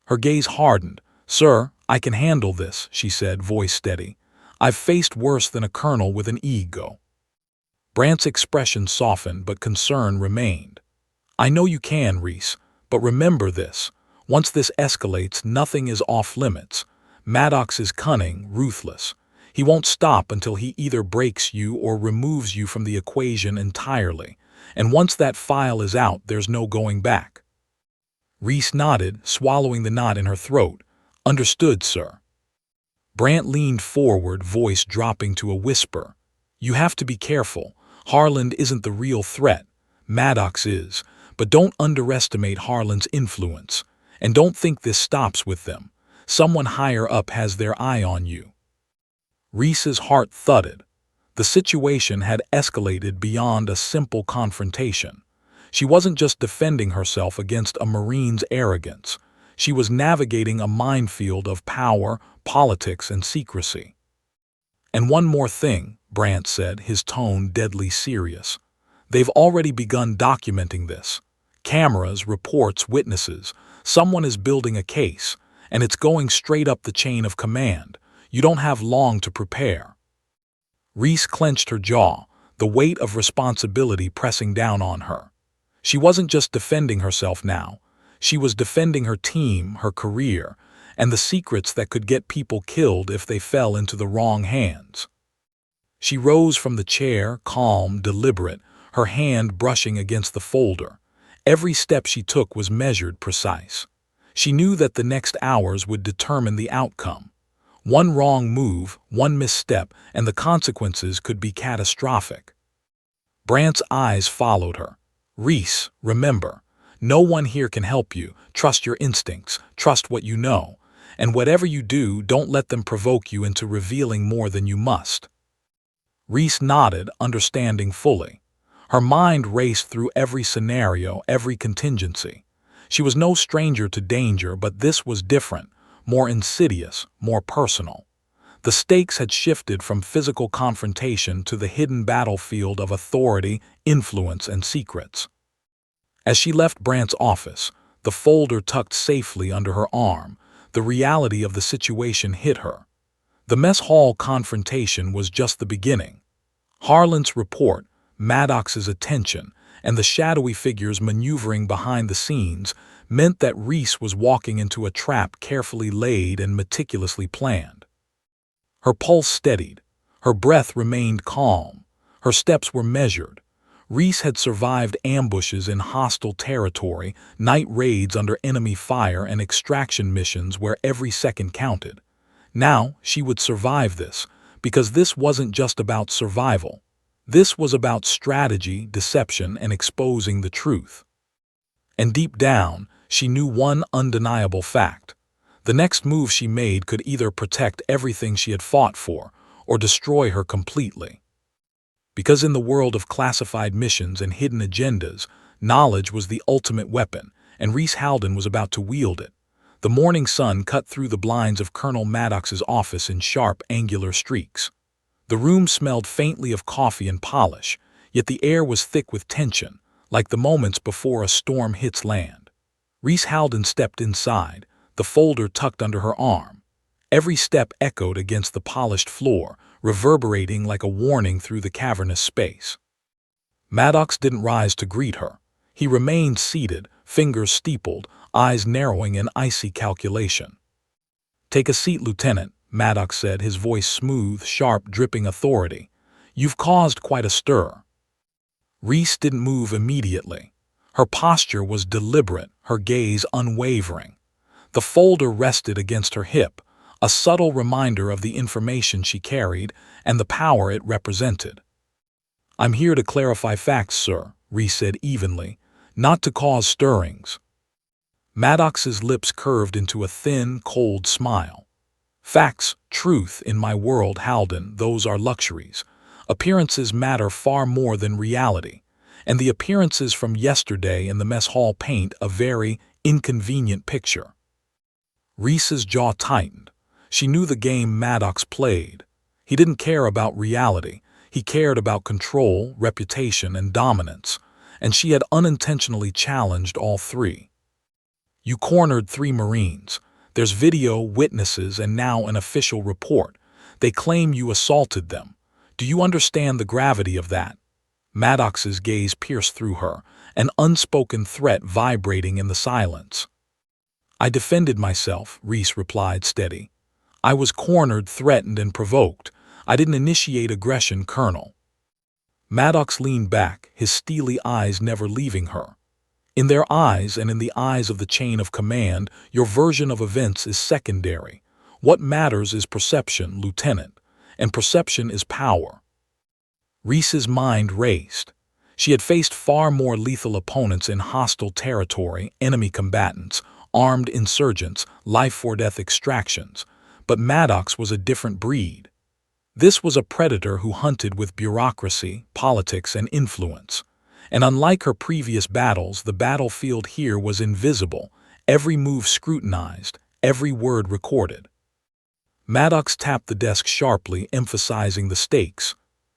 Her gaze hardened. "Sir, I can handle this," she said, voice steady. "I've faced worse than a colonel with an ego." Brant's expression softened, but concern remained. "I know you can, Reese, but remember this. Once this escalates, nothing is off limits. Maddox is cunning, ruthless. He won't stop until he either breaks you or removes you from the equation entirely. And once that file is out, there's no going back." Reese nodded, swallowing the knot in her throat. "Understood, sir." Brant leaned forward, voice dropping to a whisper. "You have to be careful. Harland isn't the real threat. Maddox is. But don't underestimate Harland's influence. And don't think this stops with them. Someone higher up has their eye on you." Reese's heart thudded. The situation had escalated beyond a simple confrontation. She wasn't just defending herself against a Marine's arrogance. She was navigating a minefield of power, politics, and secrecy. "And one more thing," Brant said, his tone deadly serious. "They've already begun documenting this. Cameras, reports, witnesses. Someone is building a case, and it's going straight up the chain of command. You don't have long to prepare." Reese clenched her jaw, the weight of responsibility pressing down on her. She wasn't just defending herself now. She was defending her team, her career, and the secrets that could get people killed if they fell into the wrong hands. She rose from the chair, calm, deliberate, her hand brushing against the folder. Every step she took was measured, precise. She knew that the next hours would determine the outcome. One wrong move, one misstep, and the consequences could be catastrophic. Brant's eyes followed her. "Reese, remember, no one here can help you. Trust your instincts, trust what you know. And whatever you do, don't let them provoke you into revealing more than you must." Reese nodded, understanding fully. Her mind raced through every scenario, every contingency. She was no stranger to danger, but this was different, more insidious, more personal. The stakes had shifted from physical confrontation to the hidden battlefield of authority, influence, and secrets. As she left Brant's office, the folder tucked safely under her arm, the reality of the situation hit her. The mess hall confrontation was just the beginning. Harland's report, Maddox's attention, and the shadowy figures maneuvering behind the scenes meant that Reese was walking into a trap carefully laid and meticulously planned. Her pulse steadied. Her breath remained calm. Her steps were measured. Reese had survived ambushes in hostile territory, night raids under enemy fire, and extraction missions where every second counted. Now she would survive this, because this wasn't just about survival. This was about strategy, deception, and exposing the truth. And deep down, she knew one undeniable fact. The next move she made could either protect everything she had fought for, or destroy her completely. Because in the world of classified missions and hidden agendas, knowledge was the ultimate weapon, and Reese Halden was about to wield it. The morning sun cut through the blinds of Colonel Maddox's office in sharp, angular streaks. The room smelled faintly of coffee and polish, yet the air was thick with tension, like the moments before a storm hits land. Reese Halden stepped inside, the folder tucked under her arm. Every step echoed against the polished floor, reverberating like a warning through the cavernous space. Maddox didn't rise to greet her. He remained seated, fingers steepled, eyes narrowing in icy calculation. "Take a seat, Lieutenant," Maddox said, his voice smooth, sharp, dripping authority. "You've caused quite a stir." Reese didn't move immediately. Her posture was deliberate, her gaze unwavering. The folder rested against her hip, a subtle reminder of the information she carried and the power it represented. "I'm here to clarify facts, sir," Reese said evenly, "not to cause stirrings." Maddox's lips curved into a thin, cold smile. "Facts, truth, in my world, Halden, those are luxuries. Appearances matter far more than reality, and the appearances from yesterday in the mess hall paint a very inconvenient picture." Reese's jaw tightened. She knew the game Maddox played. He didn't care about reality. He cared about control, reputation, and dominance, and she had unintentionally challenged all three. "You cornered 3 Marines. There's video, witnesses, and now an official report. They claim you assaulted them. Do you understand the gravity of that?" Maddox's gaze pierced through her, an unspoken threat vibrating in the silence. "I defended myself," Reese replied, steady. "I was cornered, threatened, and provoked. I didn't initiate aggression, Colonel." Maddox leaned back, his steely eyes never leaving her. "In their eyes and in the eyes of the chain of command, your version of events is secondary. What matters is perception, Lieutenant, and perception is power." Reese's mind raced. She had faced far more lethal opponents in hostile territory, enemy combatants, armed insurgents, life-or-death extractions, but Maddox was a different breed. This was a predator who hunted with bureaucracy, politics, and influence. And unlike her previous battles, the battlefield here was invisible, every move scrutinized, every word recorded. Maddox tapped the desk sharply, emphasizing the stakes.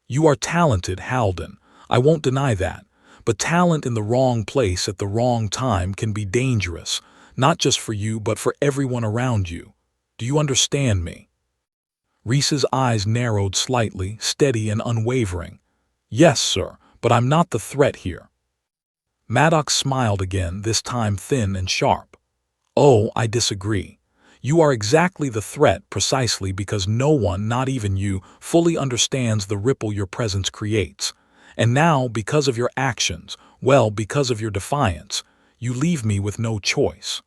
"You are talented, Halden. I won't deny that. But talent in the wrong place at the wrong time can be dangerous, not just for you but for everyone around you. Do you understand me?" Reese's eyes narrowed slightly, steady and unwavering. "Yes, sir, but I'm not the threat here." Maddox smiled again, this time thin and sharp. "Oh, I disagree. You are exactly the threat precisely because no one, not even you, fully understands the ripple your presence creates. And now, because of your actions, well, because of your defiance, you leave me with no choice."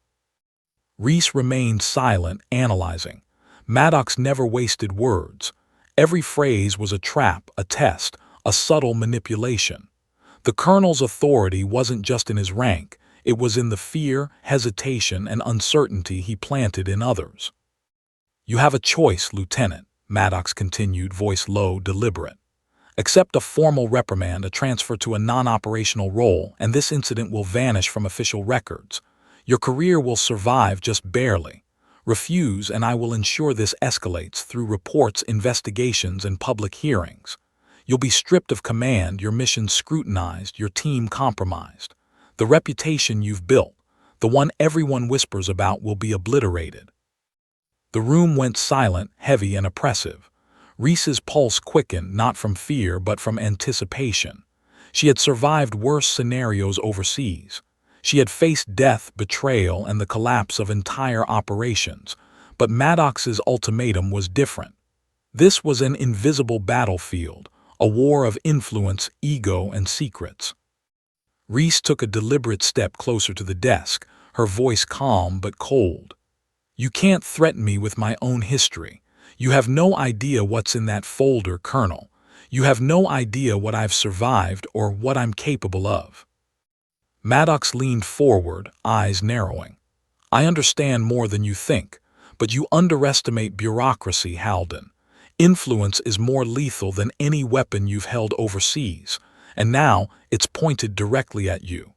Reese remained silent, analyzing. Maddox never wasted words. Every phrase was a trap, a test, a subtle manipulation. The colonel's authority wasn't just in his rank, it was in the fear, hesitation, and uncertainty he planted in others. "You have a choice, Lieutenant," Maddox continued, voice low, deliberate. "Accept a formal reprimand, a transfer to a non-operational role, and this incident will vanish from official records. Your career will survive just barely. Refuse, and I will ensure this escalates through reports, investigations, and public hearings. You'll be stripped of command, your mission scrutinized, your team compromised. The reputation you've built, the one everyone whispers about, will be obliterated." The room went silent, heavy, and oppressive. Reese's pulse quickened, not from fear but from anticipation. She had survived worse scenarios overseas. She had faced death, betrayal, and the collapse of entire operations, but Maddox's ultimatum was different. This was an invisible battlefield, a war of influence, ego, and secrets. Reese took a deliberate step closer to the desk, her voice calm but cold. "You can't threaten me with my own history. You have no idea what's in that folder, Colonel. You have no idea what I've survived or what I'm capable of." Maddox leaned forward, eyes narrowing. "I understand more than you think, but you underestimate bureaucracy, Halden. Influence is more lethal than any weapon you've held overseas, and now it's pointed directly at you."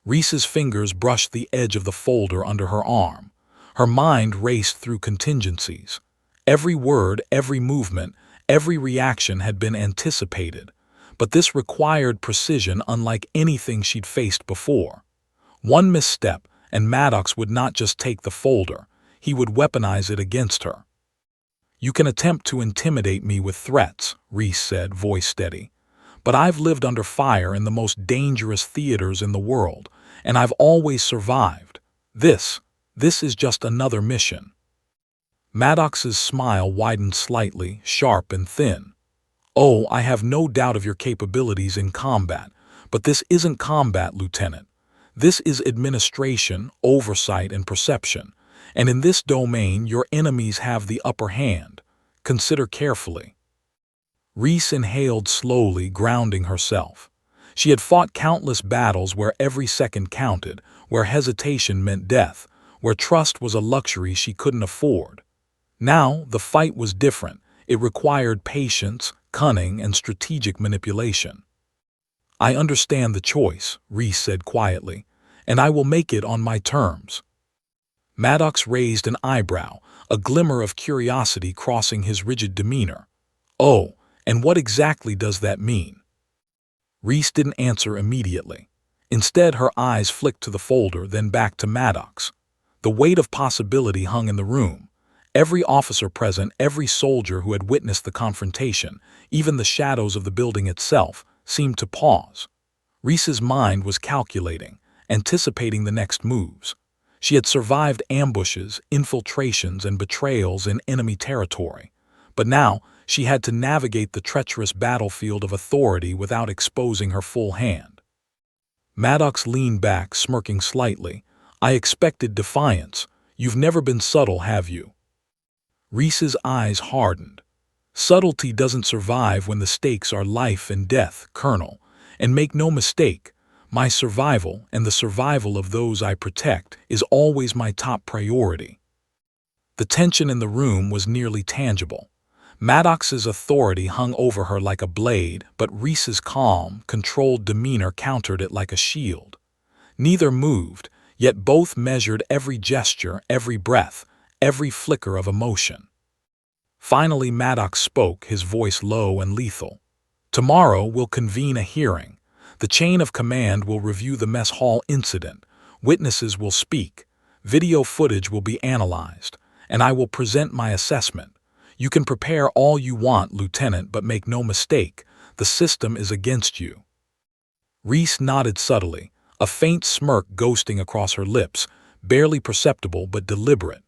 Reese's fingers brushed the edge of the folder under her arm. Her mind raced through contingencies. Every word, every movement, every reaction had been anticipated, but this required precision unlike anything she'd faced before. One misstep, and Maddox would not just take the folder, he would weaponize it against her. "You can attempt to intimidate me with threats," Reese said, voice steady. "But I've lived under fire in the most dangerous theaters in the world, and I've always survived. This is just another mission." Maddox's smile widened slightly, sharp and thin. "Oh, I have no doubt of your capabilities in combat, but this isn't combat, Lieutenant. This is administration, oversight, and perception. And in this domain, your enemies have the upper hand. Consider carefully." Reese inhaled slowly, grounding herself. She had fought countless battles where every second counted, where hesitation meant death, where trust was a luxury she couldn't afford. Now, the fight was different. It required patience, cunning, and strategic manipulation. "I understand the choice," Reese said quietly, "and I will make it on my terms." Maddox raised an eyebrow, a glimmer of curiosity crossing his rigid demeanor. "Oh, and what exactly does that mean?" Reese didn't answer immediately. Instead, her eyes flicked to the folder, then back to Maddox. The weight of possibility hung in the room. Every officer present, every soldier who had witnessed the confrontation, even the shadows of the building itself, seemed to pause. Reese's mind was calculating, anticipating the next moves. She had survived ambushes, infiltrations, and betrayals in enemy territory. But now, she had to navigate the treacherous battlefield of authority without exposing her full hand. Maddox leaned back, smirking slightly. "I expected defiance. You've never been subtle, have you?" Reese's eyes hardened. "Subtlety doesn't survive when the stakes are life and death, Colonel. And make no mistake, my survival and the survival of those I protect is always my top priority." The tension in the room was nearly tangible. Maddox's authority hung over her like a blade, but Reese's calm, controlled demeanor countered it like a shield. Neither moved, yet both measured every gesture, every breath, every flicker of emotion. Finally, Maddox spoke, his voice low and lethal. "Tomorrow we'll convene a hearing. The chain of command will review the mess hall incident. Witnesses will speak. Video footage will be analyzed. And I will present my assessment. You can prepare all you want, Lieutenant, but make no mistake, the system is against you." Reese nodded subtly, a faint smirk ghosting across her lips, barely perceptible but deliberate.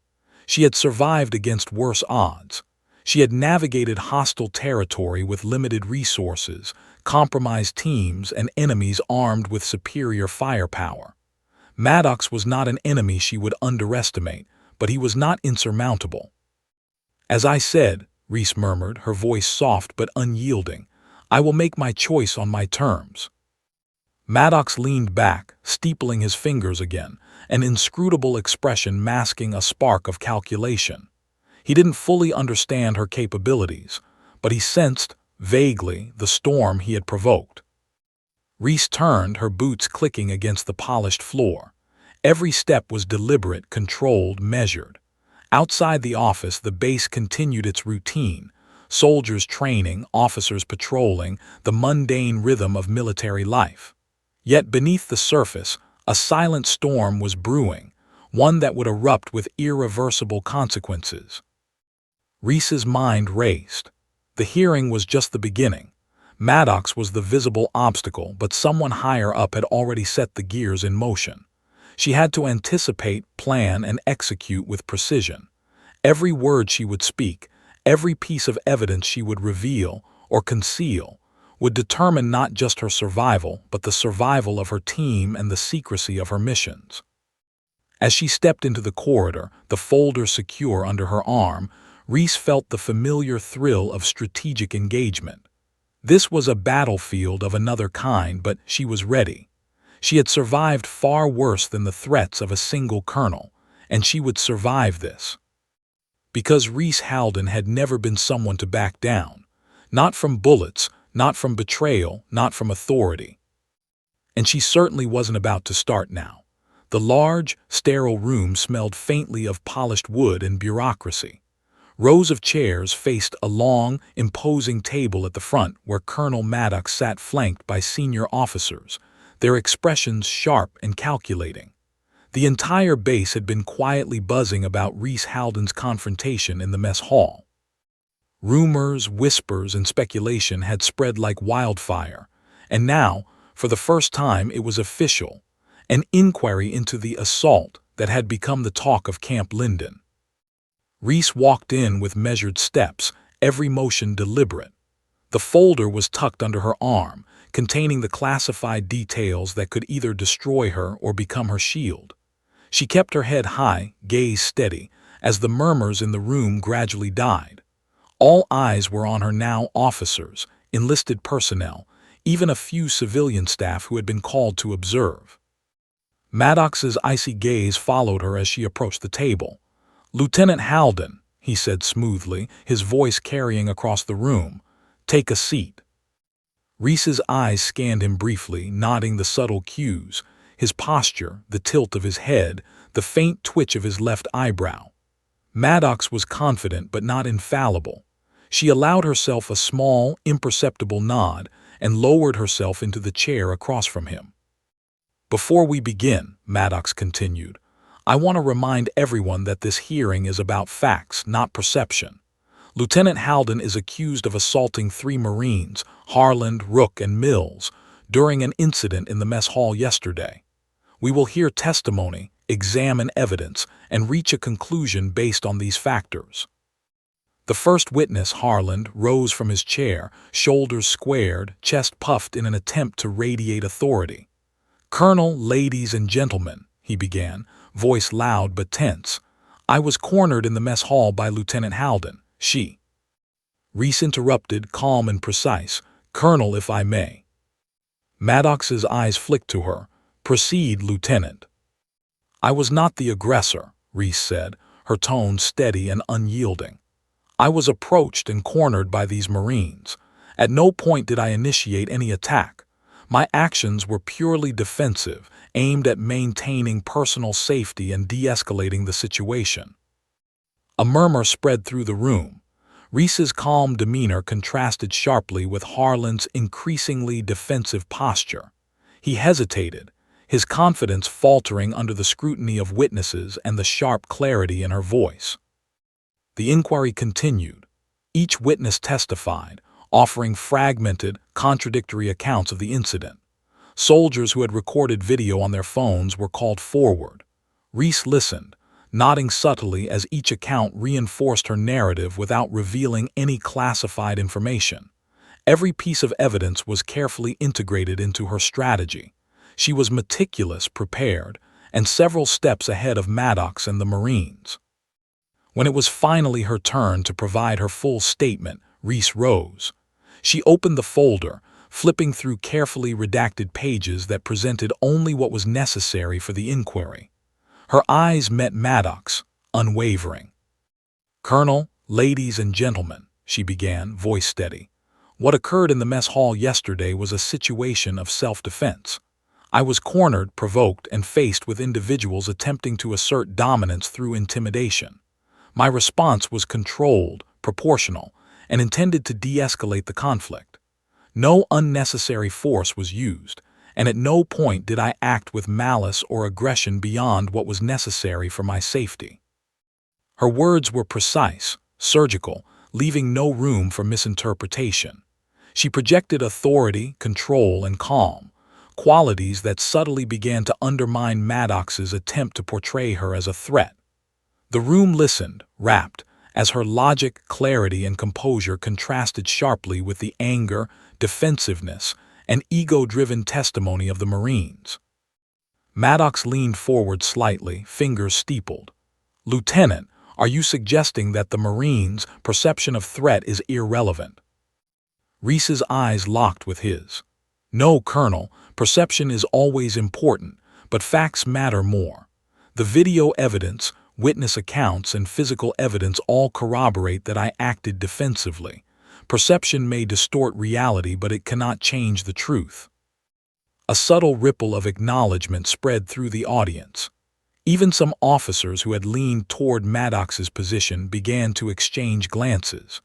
She had survived against worse odds. She had navigated hostile territory with limited resources, compromised teams, and enemies armed with superior firepower. Maddox was not an enemy she would underestimate, but he was not insurmountable. "As I said," Reese murmured, her voice soft but unyielding, "I will make my choice on my terms." Maddox leaned back, steepling his fingers again, an inscrutable expression masking a spark of calculation. He didn't fully understand her capabilities, but he sensed, vaguely, the storm he had provoked. Reese turned, her boots clicking against the polished floor. Every step was deliberate, controlled, measured. Outside the office, the base continued its routine. Soldiers training, officers patrolling, the mundane rhythm of military life. Yet beneath the surface, a silent storm was brewing, one that would erupt with irreversible consequences. Reese's mind raced. The hearing was just the beginning. Maddox was the visible obstacle, but someone higher up had already set the gears in motion. She had to anticipate, plan, and execute with precision. Every word she would speak, every piece of evidence she would reveal or conceal, would determine not just her survival, but the survival of her team and the secrecy of her missions. As she stepped into the corridor, the folder secure under her arm, Reese felt the familiar thrill of strategic engagement. This was a battlefield of another kind, but she was ready. She had survived far worse than the threats of a single colonel, and she would survive this. Because Reese Halden had never been someone to back down. Not from bullets, not from betrayal, not from authority. And she certainly wasn't about to start now. The large, sterile room smelled faintly of polished wood and bureaucracy. Rows of chairs faced a long, imposing table at the front where Colonel Maddox sat flanked by senior officers, their expressions sharp and calculating. The entire base had been quietly buzzing about Reese Halden's confrontation in the mess hall. Rumors, whispers, and speculation had spread like wildfire, and now, for the first time, it was official, an inquiry into the assault that had become the talk of Camp Linden. Reese walked in with measured steps, every motion deliberate. The folder was tucked under her arm, containing the classified details that could either destroy her or become her shield. She kept her head high, gaze steady, as the murmurs in the room gradually died. All eyes were on her now: officers, enlisted personnel, even a few civilian staff who had been called to observe. Maddox's icy gaze followed her as she approached the table. "Lieutenant Halden," he said smoothly, his voice carrying across the room, "take a seat." Reese's eyes scanned him briefly, nodding the subtle cues, his posture, the tilt of his head, the faint twitch of his left eyebrow. Maddox was confident but not infallible. She allowed herself a small, imperceptible nod and lowered herself into the chair across from him. "Before we begin," Maddox continued, "I want to remind everyone that this hearing is about facts, not perception. Lieutenant Halden is accused of assaulting 3 Marines, Harland, Rook, and Mills, during an incident in the mess hall yesterday. We will hear testimony, examine evidence, and reach a conclusion based on these factors." The first witness, Harland, rose from his chair, shoulders squared, chest puffed in an attempt to radiate authority. "Colonel, ladies and gentlemen," he began, voice loud but tense, "I was cornered in the mess hall by Lieutenant Halden. She—" Reese interrupted, calm and precise, "Colonel, if I may." Maddox's eyes flicked to her. "Proceed, Lieutenant." "I was not the aggressor," Reese said, her tone steady and unyielding. "I was approached and cornered by these Marines. At no point did I initiate any attack. My actions were purely defensive, aimed at maintaining personal safety and de-escalating the situation." A murmur spread through the room. Reese's calm demeanor contrasted sharply with Harland's increasingly defensive posture. He hesitated, his confidence faltering under the scrutiny of witnesses and the sharp clarity in her voice. The inquiry continued. Each witness testified, offering fragmented, contradictory accounts of the incident. Soldiers who had recorded video on their phones were called forward. Reese listened, nodding subtly as each account reinforced her narrative without revealing any classified information. Every piece of evidence was carefully integrated into her strategy. She was meticulous, prepared, and several steps ahead of Maddox and the Marines. When it was finally her turn to provide her full statement, Reese rose. She opened the folder, flipping through carefully redacted pages that presented only what was necessary for the inquiry. Her eyes met Maddox, unwavering. "Colonel, ladies and gentlemen," she began, voice steady, "what occurred in the mess hall yesterday was a situation of self-defense. I was cornered, provoked, and faced with individuals attempting to assert dominance through intimidation. My response was controlled, proportional, and intended to de-escalate the conflict. No unnecessary force was used, and at no point did I act with malice or aggression beyond what was necessary for my safety." Her words were precise, surgical, leaving no room for misinterpretation. She projected authority, control, and calm, qualities that subtly began to undermine Maddox's attempt to portray her as a threat. The room listened, rapt, as her logic, clarity, and composure contrasted sharply with the anger, defensiveness, and ego-driven testimony of the Marines. Maddox leaned forward slightly, fingers steepled. "Lieutenant, are you suggesting that the Marines' perception of threat is irrelevant?" Reese's eyes locked with his. "No, Colonel, perception is always important, but facts matter more. The video evidence, witness accounts, and physical evidence all corroborate that I acted defensively. Perception may distort reality, but it cannot change the truth." A subtle ripple of acknowledgement spread through the audience. Even some officers who had leaned toward Maddox's position began to exchange glances.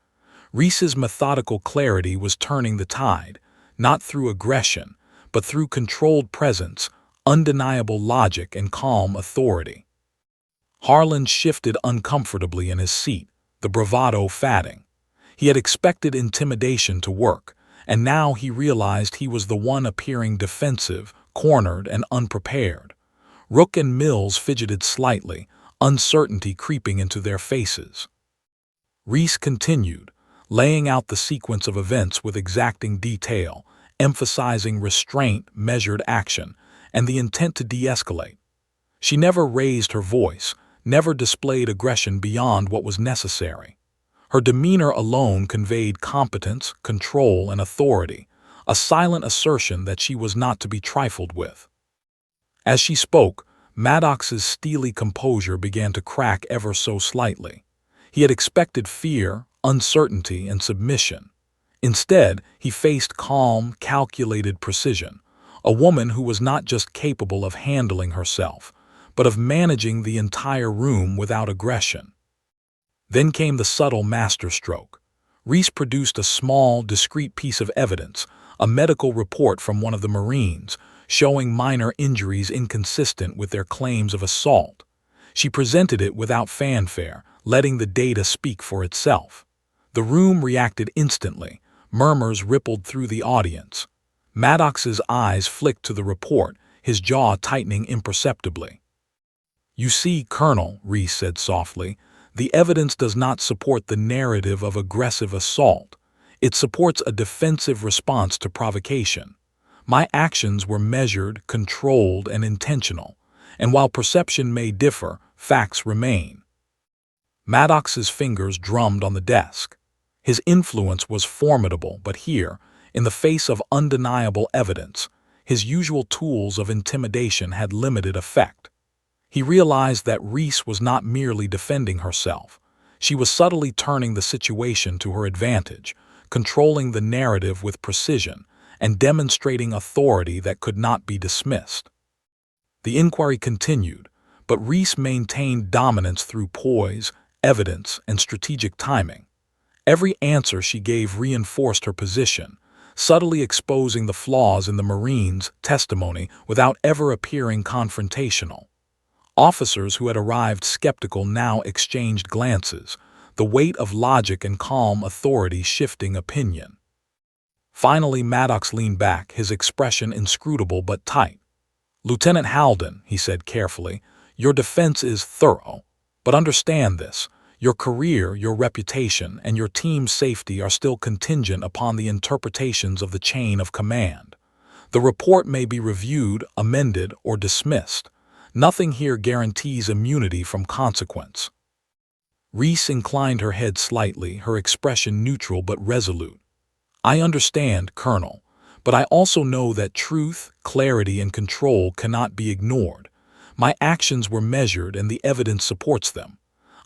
Reese's methodical clarity was turning the tide, not through aggression, but through controlled presence, undeniable logic and calm authority. Harlan shifted uncomfortably in his seat, the bravado fading. He had expected intimidation to work, and now he realized he was the one appearing defensive, cornered, and unprepared. Rook and Mills fidgeted slightly, uncertainty creeping into their faces. Reese continued, laying out the sequence of events with exacting detail, emphasizing restraint, measured action, and the intent to de-escalate. She never raised her voice, never displayed aggression beyond what was necessary. Her demeanor alone conveyed competence, control, and authority, a silent assertion that she was not to be trifled with. As she spoke, Maddox's steely composure began to crack ever so slightly. He had expected fear, uncertainty, and submission. Instead, he faced calm, calculated precision, a woman who was not just capable of handling herself, but of managing the entire room without aggression. Then came the subtle masterstroke. Reese produced a small, discreet piece of evidence, a medical report from one of the Marines, showing minor injuries inconsistent with their claims of assault. She presented it without fanfare, letting the data speak for itself. The room reacted instantly. Murmurs rippled through the audience. Maddox's eyes flicked to the report, his jaw tightening imperceptibly. "You see, Colonel," Reese said softly, "the evidence does not support the narrative of aggressive assault. It supports a defensive response to provocation. My actions were measured, controlled, and intentional, and while perception may differ, facts remain." Maddox's fingers drummed on the desk. His influence was formidable, but here, in the face of undeniable evidence, his usual tools of intimidation had limited effect. He realized that Reese was not merely defending herself. She was subtly turning the situation to her advantage, controlling the narrative with precision, and demonstrating authority that could not be dismissed. The inquiry continued, but Reese maintained dominance through poise, evidence, and strategic timing. Every answer she gave reinforced her position, subtly exposing the flaws in the Marines' testimony without ever appearing confrontational. Officers who had arrived skeptical now exchanged glances, the weight of logic and calm authority shifting opinion. Finally, Maddox leaned back, his expression inscrutable but tight. "Lieutenant Halden," he said carefully, "your defense is thorough. But understand this, your career, your reputation, and your team's safety are still contingent upon the interpretations of the chain of command. The report may be reviewed, amended, or dismissed. Nothing here guarantees immunity from consequence." Reese inclined her head slightly, her expression neutral but resolute. "I understand, Colonel, but I also know that truth, clarity, and control cannot be ignored. My actions were measured and the evidence supports them.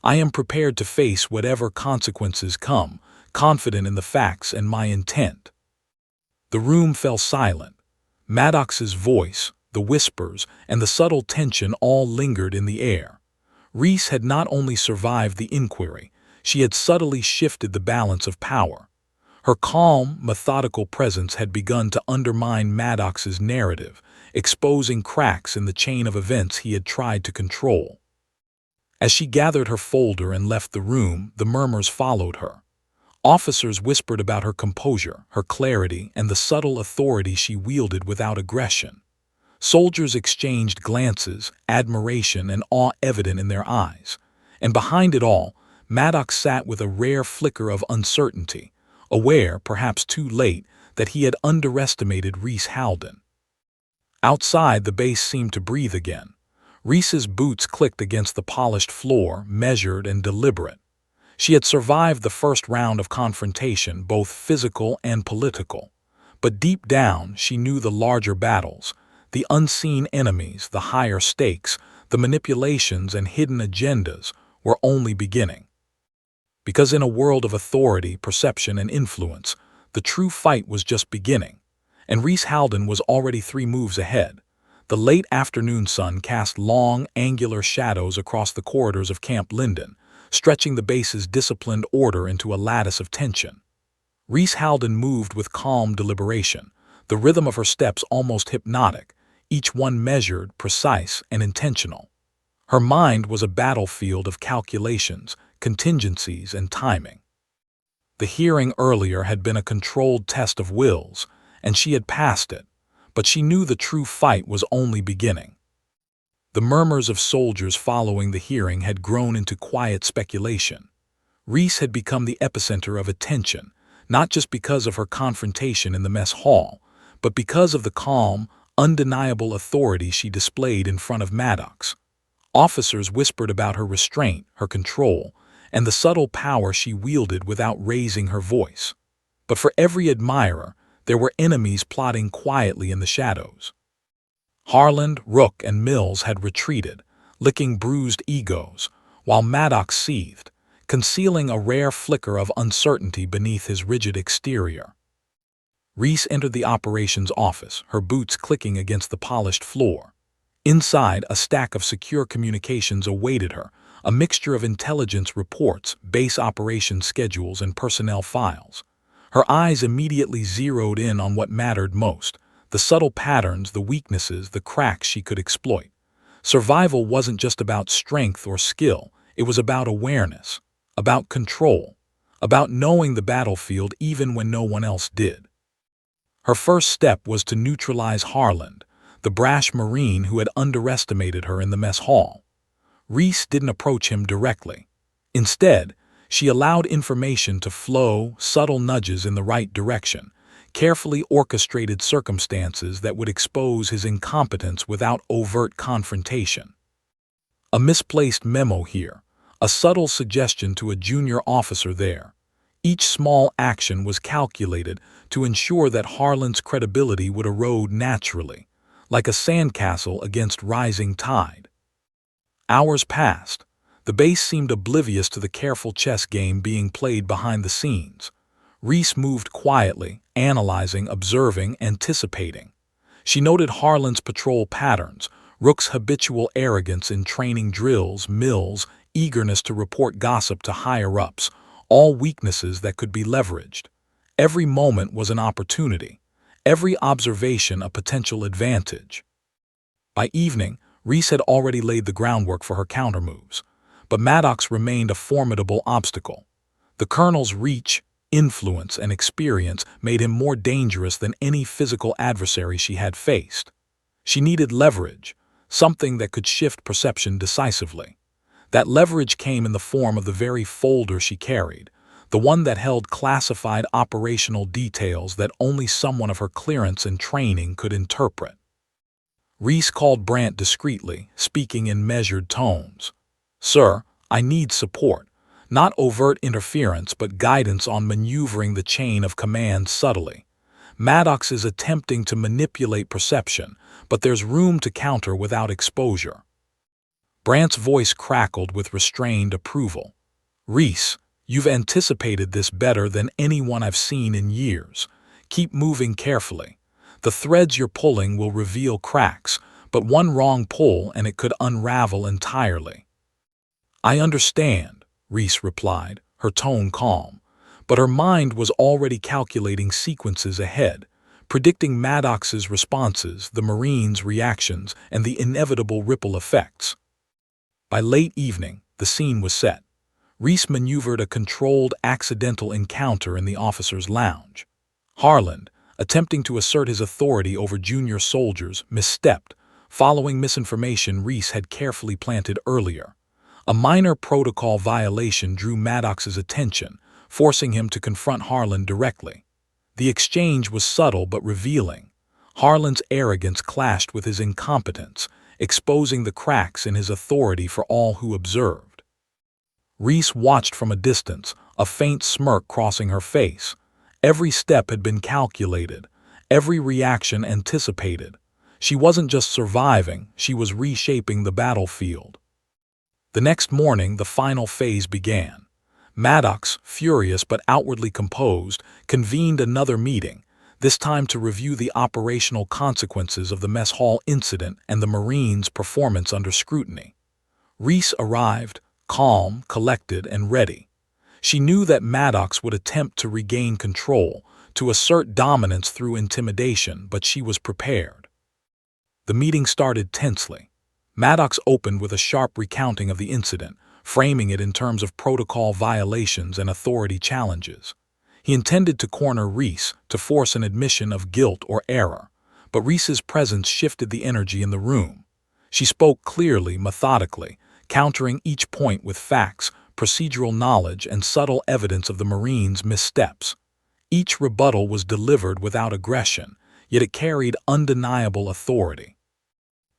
I am prepared to face whatever consequences come, confident in the facts and my intent." The room fell silent. Maddox's voice, the whispers, and the subtle tension all lingered in the air. Reese had not only survived the inquiry, she had subtly shifted the balance of power. Her calm, methodical presence had begun to undermine Maddox's narrative, exposing cracks in the chain of events he had tried to control. As she gathered her folder and left the room, the murmurs followed her. Officers whispered about her composure, her clarity, and the subtle authority she wielded without aggression. Soldiers exchanged glances, admiration and awe evident in their eyes. And behind it all, Maddox sat with a rare flicker of uncertainty, aware, perhaps too late, that he had underestimated Reese Halden. Outside, the base seemed to breathe again. Reese's boots clicked against the polished floor, measured and deliberate. She had survived the first round of confrontation, both physical and political. But deep down, she knew the larger battles, the unseen enemies, the higher stakes, the manipulations and hidden agendas were only beginning. Because in a world of authority, perception, and influence, the true fight was just beginning. And Reese Halden was already 3 moves ahead. The late afternoon sun cast long, angular shadows across the corridors of Camp Linden, stretching the base's disciplined order into a lattice of tension. Reese Halden moved with calm deliberation, the rhythm of her steps almost hypnotic, each one measured, precise, and intentional. Her mind was a battlefield of calculations, contingencies, and timing. The hearing earlier had been a controlled test of wills, and she had passed it, but she knew the true fight was only beginning. The murmurs of soldiers following the hearing had grown into quiet speculation. Reese had become the epicenter of attention, not just because of her confrontation in the mess hall, but because of the calm, undeniable authority she displayed in front of Maddox. Officers whispered about her restraint, her control, and the subtle power she wielded without raising her voice. But for every admirer, there were enemies plotting quietly in the shadows. Harland, Rook, and Mills had retreated, licking bruised egos, while Maddox seethed, concealing a rare flicker of uncertainty beneath his rigid exterior. Reese entered the operations office, her boots clicking against the polished floor. Inside, a stack of secure communications awaited her, a mixture of intelligence reports, base operations schedules, and personnel files. Her eyes immediately zeroed in on what mattered most: the subtle patterns, the weaknesses, the cracks she could exploit. Survival wasn't just about strength or skill, it was about awareness, about control, about knowing the battlefield even when no one else did. Her first step was to neutralize Harland, the brash Marine who had underestimated her in the mess hall. Reese didn't approach him directly. Instead, she allowed information to flow, subtle nudges in the right direction, carefully orchestrated circumstances that would expose his incompetence without overt confrontation. A misplaced memo here, a subtle suggestion to a junior officer there. Each small action was calculated to ensure that Harland's credibility would erode naturally, like a sandcastle against rising tide. Hours passed. The base seemed oblivious to the careful chess game being played behind the scenes. Reese moved quietly, analyzing, observing, anticipating. She noted Harland's patrol patterns, Rook's habitual arrogance in training drills, Mills' eagerness to report gossip to higher-ups, all weaknesses that could be leveraged. Every moment was an opportunity, every observation a potential advantage. By evening, Reese had already laid the groundwork for her countermoves, but Maddox remained a formidable obstacle. The colonel's reach, influence, and experience made him more dangerous than any physical adversary she had faced. She needed leverage, something that could shift perception decisively. That leverage came in the form of the very folder she carried, the one that held classified operational details that only someone of her clearance and training could interpret. Reese called Brandt discreetly, speaking in measured tones. "Sir, I need support. Not overt interference, but guidance on maneuvering the chain of command subtly. Maddox is attempting to manipulate perception, but there's room to counter without exposure." Brandt's voice crackled with restrained approval. "Reese, you've anticipated this better than anyone I've seen in years. Keep moving carefully. The threads you're pulling will reveal cracks, but one wrong pull and it could unravel entirely." "I understand," Reese replied, her tone calm, but her mind was already calculating sequences ahead, predicting Maddox's responses, the Marine's reactions, and the inevitable ripple effects. By late evening, the scene was set. Reese maneuvered a controlled, accidental encounter in the officers' lounge. Harland, attempting to assert his authority over junior soldiers, misstepped, following misinformation Reese had carefully planted earlier. A minor protocol violation drew Maddox's attention, forcing him to confront Harland directly. The exchange was subtle but revealing. Harland's arrogance clashed with his incompetence, exposing the cracks in his authority for all who observed. Reese watched from a distance, a faint smirk crossing her face. Every step had been calculated, every reaction anticipated. She wasn't just surviving, she was reshaping the battlefield. The next morning, the final phase began. Maddox, furious but outwardly composed, convened another meeting, this time to review the operational consequences of the mess hall incident and the Marines' performance under scrutiny. Reese arrived, calm, collected, and ready. She knew that Maddox would attempt to regain control, to assert dominance through intimidation, but she was prepared. The meeting started tensely. Maddox opened with a sharp recounting of the incident, framing it in terms of protocol violations and authority challenges. He intended to corner Reese to force an admission of guilt or error, but Reese's presence shifted the energy in the room. She spoke clearly, methodically, countering each point with facts, procedural knowledge, and subtle evidence of the Marines' missteps. Each rebuttal was delivered without aggression, yet it carried undeniable authority.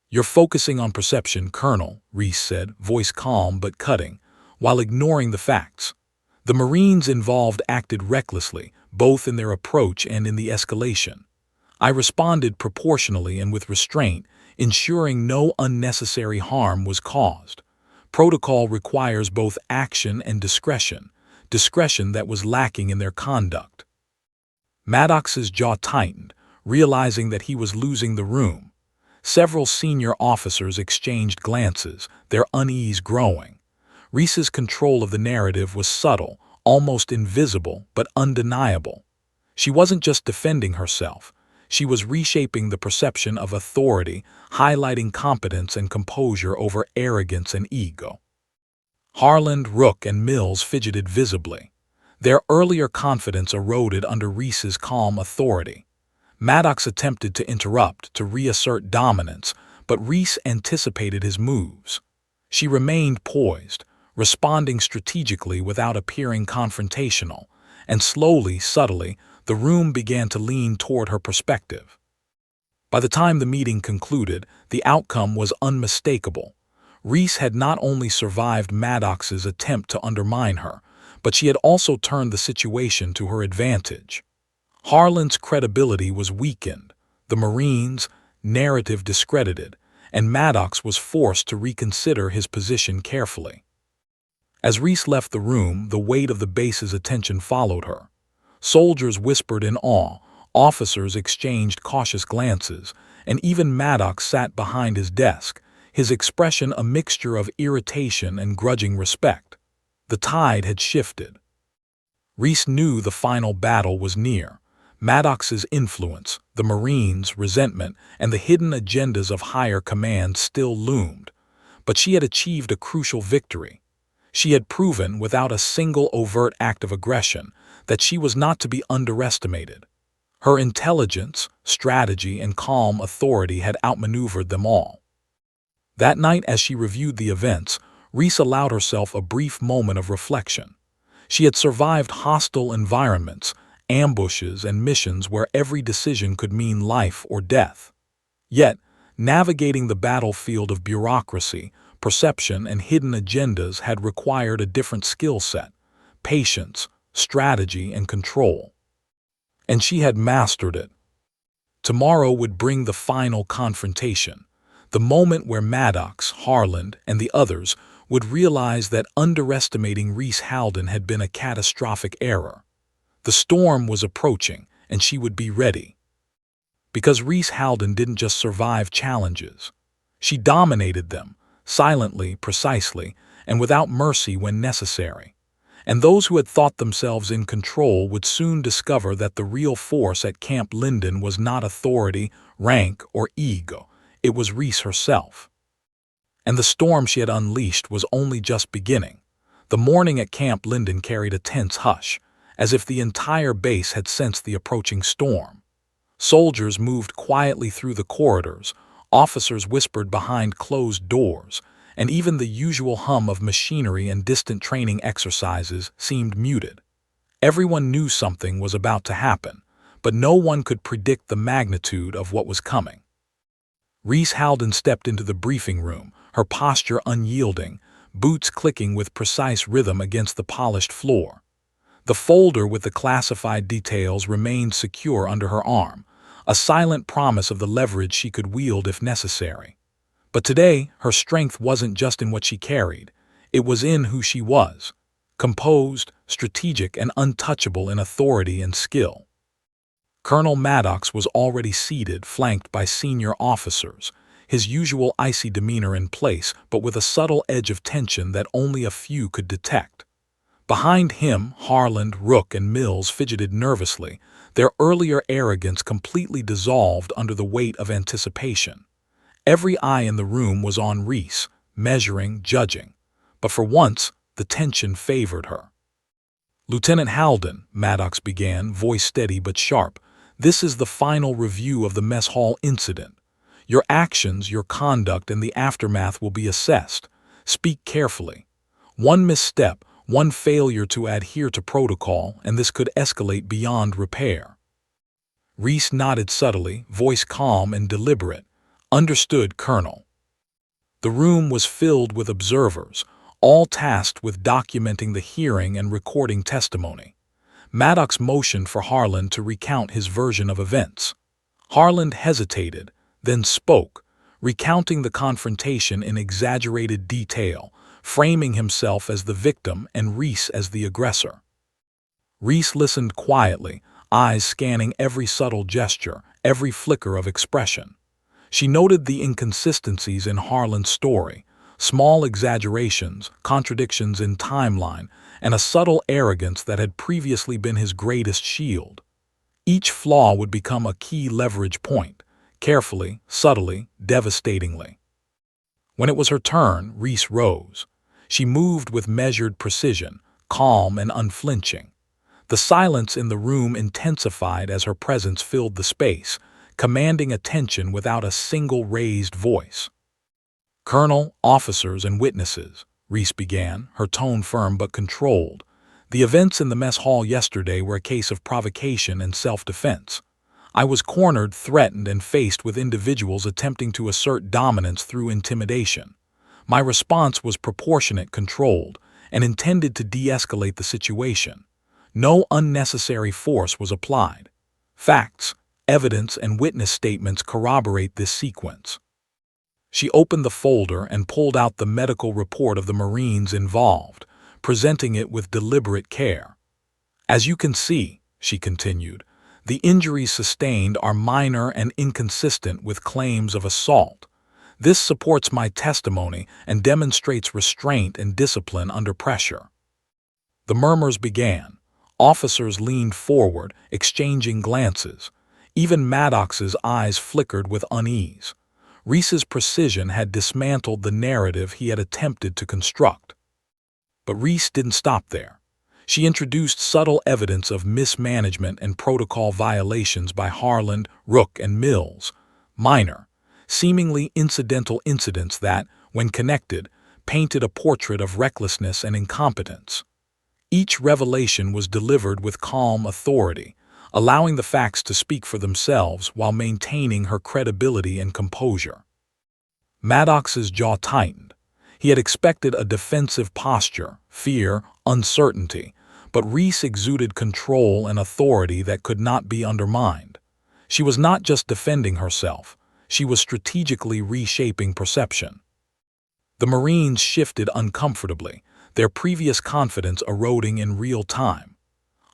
"You're focusing on perception, Colonel," Reese said, voice calm but cutting, while ignoring the facts. "The Marines involved acted recklessly, both in their approach and in the escalation. I responded proportionally and with restraint, ensuring no unnecessary harm was caused. Protocol requires both action and discretion that was lacking in their conduct." Maddox's jaw tightened, realizing that he was losing the room. Several senior officers exchanged glances, their unease growing. Reese's control of the narrative was subtle, almost invisible, but undeniable. She wasn't just defending herself. She was reshaping the perception of authority, highlighting competence and composure over arrogance and ego. Harland, Rook, and Mills fidgeted visibly. Their earlier confidence eroded under Reese's calm authority. Maddox attempted to interrupt, to reassert dominance, but Reese anticipated his moves. She remained poised, responding strategically without appearing confrontational, and slowly, subtly, the room began to lean toward her perspective. By the time the meeting concluded, the outcome was unmistakable. Reese had not only survived Maddox's attempt to undermine her, but she had also turned the situation to her advantage. Harlan's credibility was weakened, the Marines' narrative discredited, and Maddox was forced to reconsider his position carefully. As Reese left the room, the weight of the base's attention followed her. Soldiers whispered in awe, officers exchanged cautious glances, and even Maddox sat behind his desk, his expression a mixture of irritation and grudging respect. The tide had shifted. Reese knew the final battle was near. Maddox's influence, the Marines' resentment, and the hidden agendas of higher command still loomed. But she had achieved a crucial victory. She had proven, without a single overt act of aggression, that she was not to be underestimated. Her intelligence, strategy, and calm authority had outmaneuvered them all. That night, as she reviewed the events, Reese allowed herself a brief moment of reflection. She had survived hostile environments, ambushes, and missions where every decision could mean life or death. Yet, navigating the battlefield of bureaucracy, perception, and hidden agendas had required a different skill set: patience, strategy, and control. And she had mastered it. Tomorrow would bring the final confrontation, the moment where Maddox, Harland, and the others would realize that underestimating Reese Halden had been a catastrophic error. The storm was approaching, and she would be ready. Because Reese Halden didn't just survive challenges. She dominated them, silently, precisely, and without mercy when necessary. And those who had thought themselves in control would soon discover that the real force at Camp Linden was not authority, rank, or ego. It was Reese herself. And the storm she had unleashed was only just beginning. The morning at Camp Linden carried a tense hush, as if the entire base had sensed the approaching storm. Soldiers moved quietly through the corridors, officers whispered behind closed doors, and even the usual hum of machinery and distant training exercises seemed muted. Everyone knew something was about to happen, but no one could predict the magnitude of what was coming. Reese Halden stepped into the briefing room, her posture unyielding, boots clicking with precise rhythm against the polished floor. The folder with the classified details remained secure under her arm, a silent promise of the leverage she could wield if necessary. But today, her strength wasn't just in what she carried. It was in who she was, composed, strategic, and untouchable in authority and skill. Colonel Maddox was already seated, flanked by senior officers, his usual icy demeanor in place, but with a subtle edge of tension that only a few could detect. Behind him, Harland, Rook, and Mills fidgeted nervously, their earlier arrogance completely dissolved under the weight of anticipation. Every eye in the room was on Reese, measuring, judging. But for once, the tension favored her. "Lieutenant Halden," Maddox began, voice steady but sharp, "this is the final review of the mess hall incident. Your actions, your conduct, and the aftermath will be assessed. Speak carefully. One misstep, one failure to adhere to protocol, and this could escalate beyond repair." Reese nodded subtly, voice calm and deliberate. "Understood, Colonel." The room was filled with observers, all tasked with documenting the hearing and recording testimony. Maddox motioned for Harlan to recount his version of events. Harlan hesitated, then spoke, recounting the confrontation in exaggerated detail, framing himself as the victim and Reese as the aggressor. Reese listened quietly, eyes scanning every subtle gesture, every flicker of expression. She noted the inconsistencies in Harlan's story, small exaggerations, contradictions in timeline, and a subtle arrogance that had previously been his greatest shield. Each flaw would become a key leverage point, carefully, subtly, devastatingly. When it was her turn, Reese rose. She moved with measured precision, calm and unflinching. The silence in the room intensified as her presence filled the space, commanding attention without a single raised voice. "Colonel, officers, and witnesses," Reese began, her tone firm but controlled. "The events in the mess hall yesterday were a case of provocation and self-defense. I was cornered, threatened, and faced with individuals attempting to assert dominance through intimidation. My response was proportionate, controlled, and intended to de-escalate the situation. No unnecessary force was applied. Facts, evidence, and witness statements corroborate this sequence." She opened the folder and pulled out the medical report of the Marines involved, presenting it with deliberate care. "As you can see," she continued, "the injuries sustained are minor and inconsistent with claims of assault. This supports my testimony and demonstrates restraint and discipline under pressure." The murmurs began. Officers leaned forward, exchanging glances. Even Maddox's eyes flickered with unease. Reese's precision had dismantled the narrative he had attempted to construct. But Reese didn't stop there. She introduced subtle evidence of mismanagement and protocol violations by Harlan, Rook, and Mills. Minor, seemingly incidental incidents that, when connected, painted a portrait of recklessness and incompetence. Each revelation was delivered with calm authority, allowing the facts to speak for themselves while maintaining her credibility and composure. Maddox's jaw tightened. He had expected a defensive posture, fear, uncertainty, but Reese exuded control and authority that could not be undermined. She was not just defending herself, she was strategically reshaping perception. The Marines shifted uncomfortably, their previous confidence eroding in real time.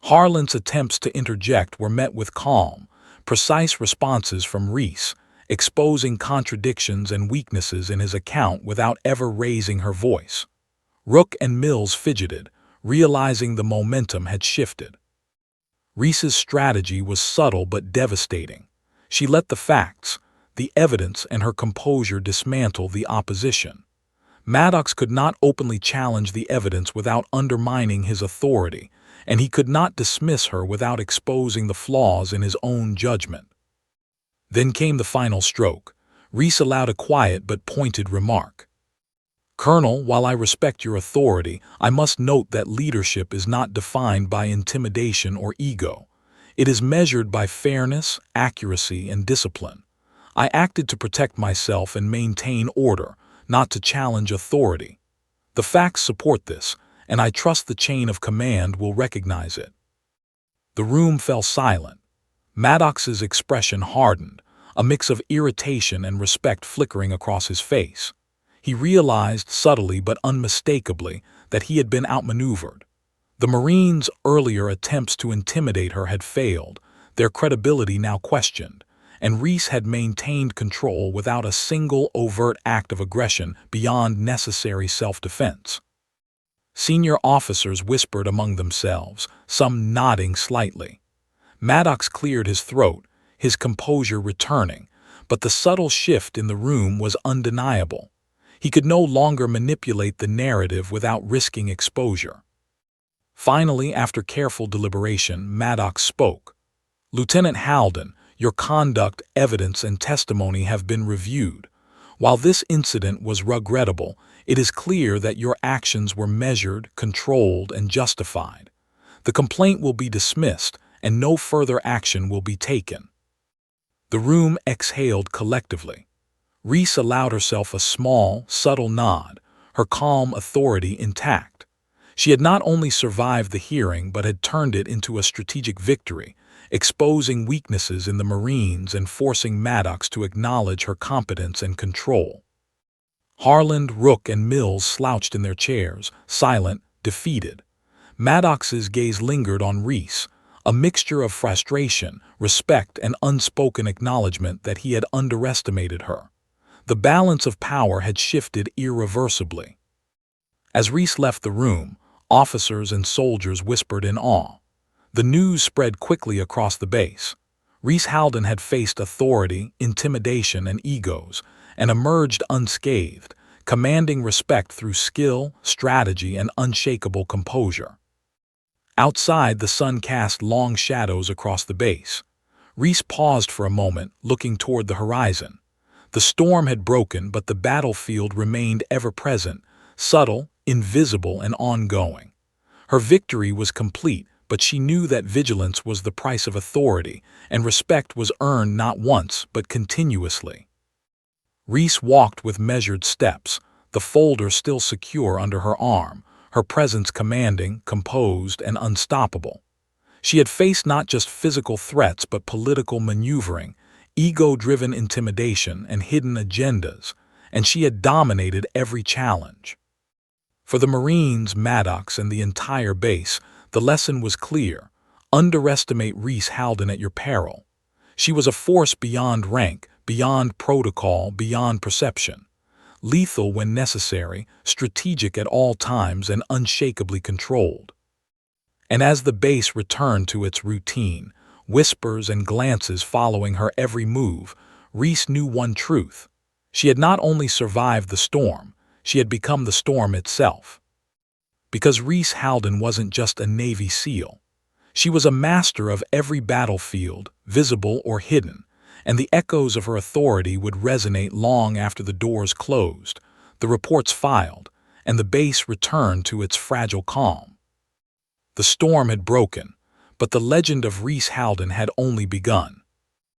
Harlan's attempts to interject were met with calm, precise responses from Reese, exposing contradictions and weaknesses in his account without ever raising her voice. Rook and Mills fidgeted, realizing the momentum had shifted. Reese's strategy was subtle but devastating. She let the facts, the evidence, and her composure dismantle the opposition. Maddox could not openly challenge the evidence without undermining his authority, and he could not dismiss her without exposing the flaws in his own judgment. Then came the final stroke. Reese allowed a quiet but pointed remark. "Colonel, while I respect your authority, I must note that leadership is not defined by intimidation or ego. It is measured by fairness, accuracy, and discipline. I acted to protect myself and maintain order, not to challenge authority. The facts support this, and I trust the chain of command will recognize it." The room fell silent. Maddox's expression hardened, a mix of irritation and respect flickering across his face. He realized subtly but unmistakably that he had been outmaneuvered. The Marines' earlier attempts to intimidate her had failed, their credibility now questioned, and Reese had maintained control without a single overt act of aggression beyond necessary self-defense. Senior officers whispered among themselves, some nodding slightly. Maddox cleared his throat, his composure returning, but the subtle shift in the room was undeniable. He could no longer manipulate the narrative without risking exposure. Finally, after careful deliberation, Maddox spoke. "Lieutenant Halden, your conduct, evidence, and testimony have been reviewed. While this incident was regrettable, it is clear that your actions were measured, controlled, and justified. The complaint will be dismissed, and no further action will be taken." The room exhaled collectively. Reese allowed herself a small, subtle nod, her calm authority intact. She had not only survived the hearing but had turned it into a strategic victory, exposing weaknesses in the Marines and forcing Maddox to acknowledge her competence and control. Harland, Rook, and Mills slouched in their chairs, silent, defeated. Maddox's gaze lingered on Reese, a mixture of frustration, respect, and unspoken acknowledgement that he had underestimated her. The balance of power had shifted irreversibly. As Reese left the room, officers and soldiers whispered in awe. The news spread quickly across the base. Reese Halden had faced authority, intimidation, and egos, and emerged unscathed, commanding respect through skill, strategy, and unshakable composure. Outside, the sun cast long shadows across the base. Reese paused for a moment, looking toward the horizon. The storm had broken, but the battlefield remained ever-present, subtle, invisible, and ongoing. Her victory was complete, but she knew that vigilance was the price of authority, and respect was earned not once, but continuously. Reese walked with measured steps, the folder still secure under her arm, her presence commanding, composed, and unstoppable. She had faced not just physical threats but political maneuvering, ego-driven intimidation, and hidden agendas, and she had dominated every challenge. For the Marines, Maddox, and the entire base, the lesson was clear: underestimate Reese Halden at your peril. She was a force beyond rank, beyond protocol, beyond perception. Lethal when necessary, strategic at all times, and unshakably controlled. And as the base returned to its routine, whispers and glances following her every move, Reese knew one truth. She had not only survived the storm, she had become the storm itself. Because Reese Halden wasn't just a Navy SEAL. She was a master of every battlefield, visible or hidden, and the echoes of her authority would resonate long after the doors closed, the reports filed, and the base returned to its fragile calm. The storm had broken, but the legend of Reese Halden had only begun.